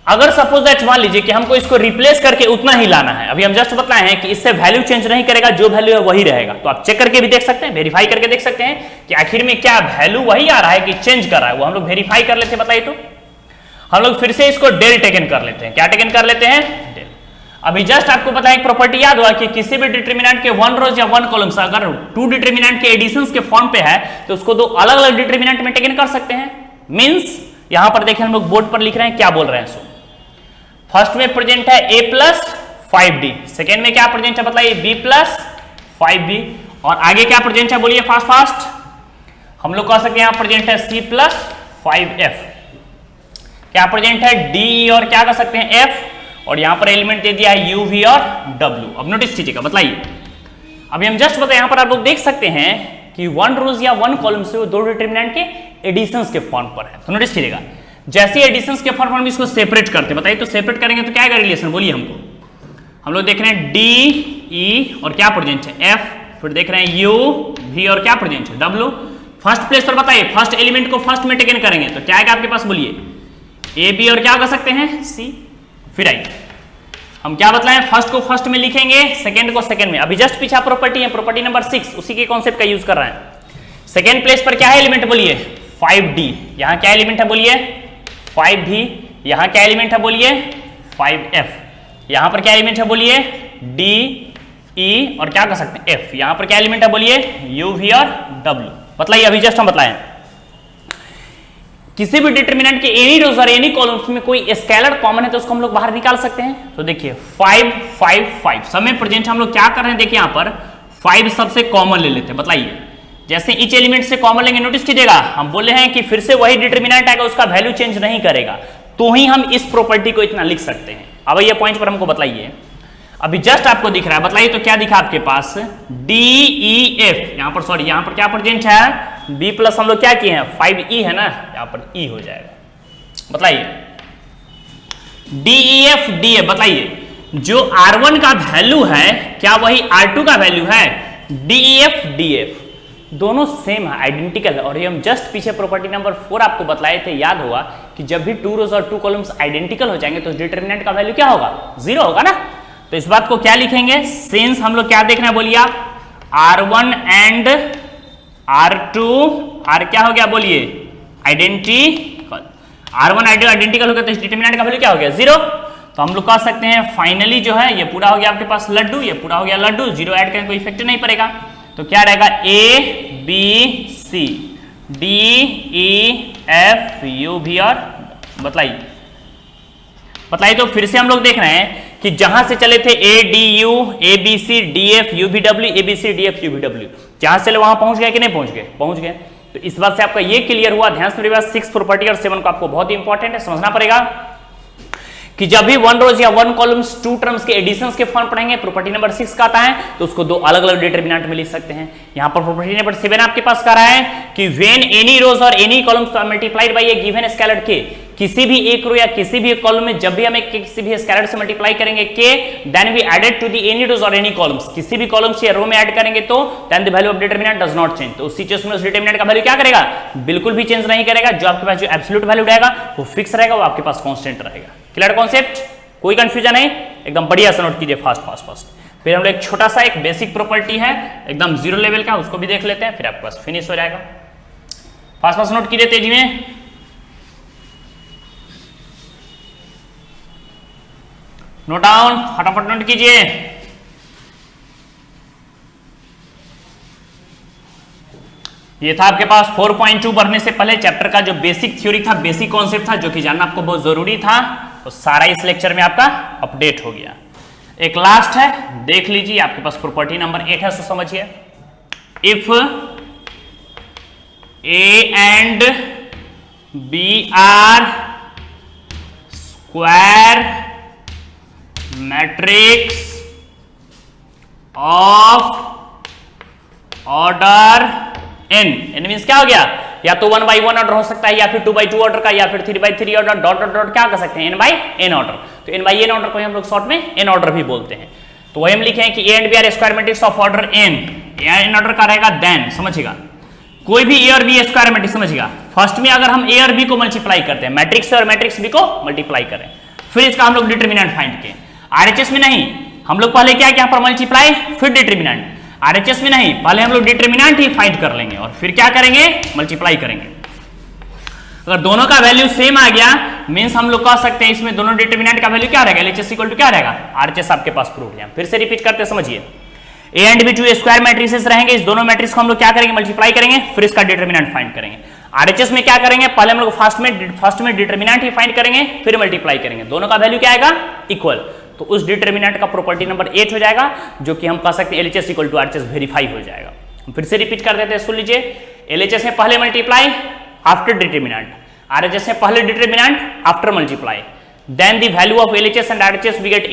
अगर सपोज दैट मान लीजिए कि हमको इसको रिप्लेस करके उतना ही लाना है, अभी हम जस्ट बताए हैं कि इससे वैल्यू चेंज नहीं करेगा, जो वैल्यू है वही रहेगा। तो आप चेक करके भी देख सकते हैं, वेरीफाई करके देख सकते हैं कि आखिर में क्या वैल्यू वही आ रहा है कि चेंज कर रहा है, वो हम लोग वेरीफाई कर लेते हैं। बताइए तो हम लोग फिर से इसको डेल टेकन कर लेते हैं। क्या टेकन कर लेते हैं? डेल। अभी जस्ट आपको पता है एक प्रॉपर्टी याद हुआ कि किसी भी डिटरमिनेंट के वन रोज या वन कॉलम्स अगर टू डिटरमिनेंट के एडिशंस के फॉर्म पे है तो उसको दो अलग अलग डिटरमिनेंट में टेकन कर सकते हैं। मींस यहां पर देखिए हम लोग बोर्ड पर लिख रहे हैं, क्या बोल रहे हैं। सो फर्स्ट में प्रेजेंट है a प्लस 5d, सेकेंड में क्या प्रेजेंट है बताइए b प्लस 5b, और आगे क्या प्रेजेंट है बोलिए फास्ट फास्ट। हम लोग कह सकते हैं यहां प्रेजेंट है c प्लस 5f, क्या प्रेजेंट है d और क्या कर सकते हैं f, और यहां पर एलिमेंट दे दिया है u v और w। अब नोटिस कीजिएगा, बताइए अभी हम जस्ट बताए यहां पर आप लोग देख सकते हैं कि वन रोज या वन कॉलम से वो दो डिटरमिनेंट के एडिशंस के फॉर्म पर है। तो नोटिस कीजिएगा जैसे एडिशंस के फॉर्म पर हम इसको सेपरेट करते हैं, बताइए तो सेपरेट करेंगे तो क्या आएगा रिलेशन बोलिए हमको। हम लोग देख रहे हैं d e और क्या प्रेजेंट है f, फिर देख रहे हैं u v और क्या प्रेजेंट है w। फर्स्ट प्लेस पर बताइए फर्स्ट एलिमेंट को फर्स्ट में टेकन करेंगे तो क्या आएगा आपके पास बोलिए a b और क्या कर सकते हैं c। फिर आइए हम क्या बतलाएं, फर्स्ट को फर्स्ट में लिखेंगे, सेकंड को सेकंड में। अभी जस्ट पीछा प्रॉपर्टी है, प्रॉपर्टी नंबर 6, उसी के कॉन्सेप्ट का यूज कर रहे हैं। सेकंड प्लेस पर क्या है एलिमेंट बोलिए 5d, यहां क्या एलिमेंट है बोलिए 5v, यहां क्या एलिमेंट है बोलिए 5f, यहां पर क्या एलिमेंट है बोलिए d e और क्या कर सकते हैं f, यहां पर क्या एलिमेंट है बोलिए u v और w। बताइए अभी जस्ट हम बताएं किसी भी डिटरमिनेंट के एनी रोज और एनी कॉलम्स में कोई स्केलर कॉमन है तो उसको हम लोग बाहर निकाल सकते हैं। तो देखिए 5 5 5 सब में प्रेजेंट हम लोग क्या कर रहे हैं, देखिए यहां पर 5 सबसे कॉमन ले लेते हैं। बताइए जैसे ईच एलिमेंट से कॉमन लेंगे, नोटिस कीजिएगा हम बोले हैं कि फिर से वही डिटरमिनेंट आएगा, उसका वैल्यू चेंज नहीं करेगा, तो ही हम इस प्रॉपर्टी को इतना लिख सकते हैं। अब ये पॉइंट पर हमको बताइए, अभी जस्ट आपको दिख रहा है, बताइए तो क्या दिखा आपके पास d e f, यहां पर सॉरी यहां पर क्या प्रेजेंट है b प्लस हम लोग क्या किए हैं 5e है ना, यहां पर e हो जाएगा। बताइए d e f d f, बताइए जो r1 का वैल्यू है क्या वही r2 का वैल्यू है, d e f d f दोनों सेम है, आइडेंटिकल है। और ये हम जस्ट पीछे प्रॉपर्टी नंबर 4 आपको बताए थे, याद होगा कि जब भी टू रोज और टू कॉलम्स आइडेंटिकल हो जाएंगे तो डिटरमिनेंट का वैल्यू क्या होगा 0 होगा ना। तो इस बात को क्या लिखेंगे, सिंस हम लोग क्या देखना है बोलिए आप r1 एंड r2 r क्या हो गया बोलिए आइडेंटिकल, r1 आइडेंटिकल हो गया तो इस डिटरमिनेंट का वैल्यू क्या हो गया 0। तो हम लोग कह सकते हैं फाइनली जो है ये पूरा हो गया आपके पास लड्डू, ये पूरा हो गया लड्डू, 0 ऐड करें कोई इफेक्ट नहीं पड़ेगा। तो क्या रहेगा a b c d e f u v और बताइए तो फिर से हम लोग देख रहे हैं कि जहां से चले थे a d u a b c d f u v w a b c d f u v w, जहां से चले वहां पहुंच गए कि नहीं पहुंच गए, पहुंच गए। तो इस बात से आपका ये क्लियर हुआ। ध्यान से मेरे पास 6 प्रॉपर्टी और 7 को आपको बहुत इंपॉर्टेंट है, समझना पड़ेगा कि जब भी वन रोज या वन कॉलम्स टू टर्म्स के एडिशंस के फॉर्म पढ़ेंगे, प्रॉपर्टी नंबर 6 का आता है तो उसको दो अलग अलग डिटरमिनेंट में लिख सकते हैं। यहां पर प्रॉपर्टी नंबर 7 आपके पास कह रहा है कि व्हेन एनी रोज और any columns are multiplied by a given scalar k, किसी भी एक रो या किसी भी एक कॉलम में जब भी हम किसी भी स्केलर से मल्टीप्लाई करेंगे के, then we added to the any rows और एनी कॉलम्स, किसी भी कॉलम्स या रो में ऐड करेंगे तो then the value of determinant does not change. तो उस सिचुएशन में उस डिटरमिनेंट का वैल्यू क्या करेगा, बिल्कुल भी चेंज नहीं करेगा। जो आपके पास जो एब्सोल्यूट वैल्यू रहेगा वो फिक्स रहेगा, वो आपके पास कांस्टेंट रहेगा। क्लियर कॉन्सेप्ट, कोई कंफ्यूजन नहीं, एकदम बढ़िया से नोट कीजिए फास्ट। फिर हम लोग एक छोटा सा एक बेसिक प्रॉपर्टी है एकदम 0 लेवल का, उसको भी देख लेते हैं, फिर आपके पास फिनिश हो जाएगा। फास्ट नोट कीजिए तेजी में। नोट डाउन, फटाफट नोट कीजिए। ये था आपके पास 4.2 पढ़ने से पहले चैप्टर का जो बेसिक थ्योरी था, बेसिक कॉन्सेप्ट था, जो कि जानना आपको बहुत जरूरी था, तो सारा इस लेक्चर में आपका अपडेट हो गया। एक लास्ट है, देख लीजिए, आपके पास प्रॉपर्टी नंबर 8 है, सो समझिए। If A and B are square matrix of order n means क्या हो गया, या तो 1/1 ऑर्डर हो सकता है, या फिर 2/2 ऑर्डर का, या फिर 3/3 ऑर्डर, डॉट डॉट डॉट क्या कर सकते हैं, n/n ऑर्डर। तो n/n ऑर्डर को हम लोग शॉर्ट में n ऑर्डर भी बोलते हैं। तो वही हम लिखे हैं कि a and b are square matrix of order n, n order का रहेगा, देन समझिएगा कोई भी a और b स्क्वायर मैट्रिक्स, समझिएगा फर्स्ट में अगर हम a और b को मल्टीप्लाई करते हैं, मैट्रिक्स और मैट्रिक्स b को मल्टीप्लाई करें, फिर इसका हम लोग डिटरमिनेंट फाइंड किए। आरएचएस में नहीं, हम लोग पहले क्या, यहाँ पर मल्टीप्लाई फिर डिटरमिनेंट। आरएचएस में नहीं, पहले हम लोग डिटरमिनेंट ही फाइंड कर लेंगे और फिर क्या करेंगे, मल्टीप्लाई करेंगे। अगर दोनों का वैल्यू सेम आ गया मींस हम लोग कह सकते हैं इसमें दोनों डिटरमिनेंट का वैल्यू क्या रहेगा, एलएचएस इक्वल टू क्या रहेगा, आरएचएस आपके पास प्रूव है। फिर से रिपीट करते समझिए, A and B 2 square matrices रहेंगे, इस दोनों मैट्रिक्स को हम लोग क्या करेंगे, मल्टीप्लाई करेंगे, फिर इसका डिटरमिनेंट फाइंड करेंगे। आरएचएस में क्या करेंगे, पहले हम लोग फर्स्ट में डिटरमिनेंट ही फाइंड करेंगे, फिर मल्टीप्लाई करेंगे, दोनों का वैल्यू क्या आएगा, इक्वल। तो उस डिटरमिनेंट का प्रॉपर्टी नंबर 8 हो जाएगा, जो कि हम कह सकते हैं LHS equal to RHS verify हो जाएगा। फिर से रिपीट कर देते हैं, सुन लीजिए, एलएचएस में पहले मल्टीप्लाई आफ्टर डिटरमिनेंट, आरएचएस में पहले determinant after multiply, then the value of LHS and RHS we get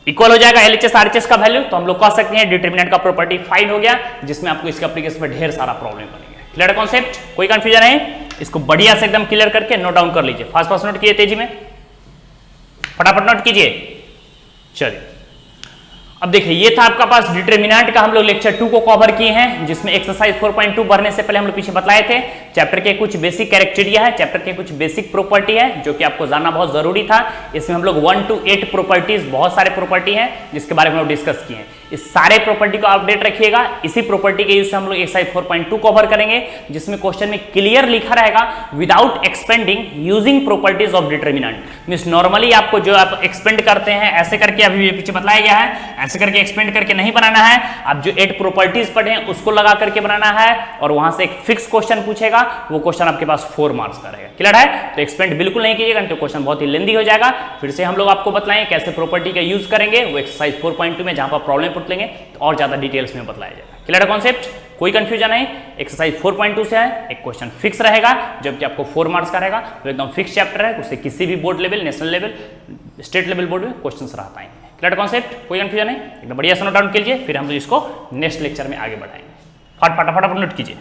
equal हो जाएगा एलएचएस आरएचएस का वैल्यू। तो हम लोग कह सकते हैं डिटरमिनेंट का प्रॉपर्टी फाइंड हो गया, जिसमें आपको इसके एप्लीकेशन में ढेर सारा प्रॉब्लम बनेगा। क्लियर कॉन्सेप्ट, कोई कंफ्यूजन है, इसको बढ़िया से एकदम क्लियर करके नोट डाउन कर लीजिए, फास्ट फास्ट नोट कीजिए, तेजी में फटाफट नोट कीजिए। चलिए अब देखिए, ये था आपका पास डिटरमिनेंट का, हम लोग लेक्चर 2 को कवर किए हैं, जिसमें एक्सरसाइज 4.2 भरने से पहले हम लोग पीछे बतलाए थे चैप्टर के कुछ बेसिक कैरेक्टेरिया है, चैप्टर के कुछ बेसिक प्रॉपर्टी है जो कि आपको जानना बहुत जरूरी था। इसमें हम लोग 1 to 8 प्रॉपर्टीज, बहुत सारे प्रॉपर्टी हैं जिसके बारे में हम लोग डिस्कस किए हैं। इस सारे प्रॉपर्टी को अपडेट रखिएगा, इसी प्रॉपर्टी के यूज से हम लोग एक्सरसाइज 4.2 कवर करेंगे, जिसमें क्वेश्चन में क्लियर लिखा रहेगा without expanding using properties of determinant. Means normally आपको जो आप एक्सपेंड करते हैं ऐसे करके, अभी पीछे बताया गया है, ऐसे करके एक्सपेंड करके नहीं बनाना है, आप जो 8 प्रॉपर्टीज पढ़े हैं उसको लगा करके बनाना है, और वहां से एक फिक्स क्वेश्चन पूछेगा, वो क्वेश्चन आपके पास 4 मार्क्स का रहेगा। क्लियर है, तो एक्सपेंड बिल्कुल नहीं कीजिएगा, तो क्वेश्चन बहुत ही लेंदी हो जाएगा। फिर से हम लोग आपको बतलाएं कैसे प्रॉपर्टी का यूज करेंगे, वो एक्सरसाइज 4.2 में जहां पर प्रॉब्लम पुट लेंगे तो और ज्यादा डिटेल्स में बताया जाएगा। क्लियर कॉन्सेप्ट, कोई कंफ्यूजन है, एक्सरसाइज 4.2 से है, एक क्वेश्चन फिक्स रहेगा, जबकि आपको 4 मार्क्स का रहेगा, तो एकदम फिक्स चैप्टर है, उससे किसी भी board level, national level, state level board में क्वेश्चंस रह पाएंगे। क्लियर कॉन्सेप्ट, कोई कंफ्यूजन है, एकदम बढ़िया से नोट डाउन कीजिए, फिर हम लोग इसको नेक्स्ट लेक्चर में आगे बढ़ाएंगे। फटाफट नोट कीजिए।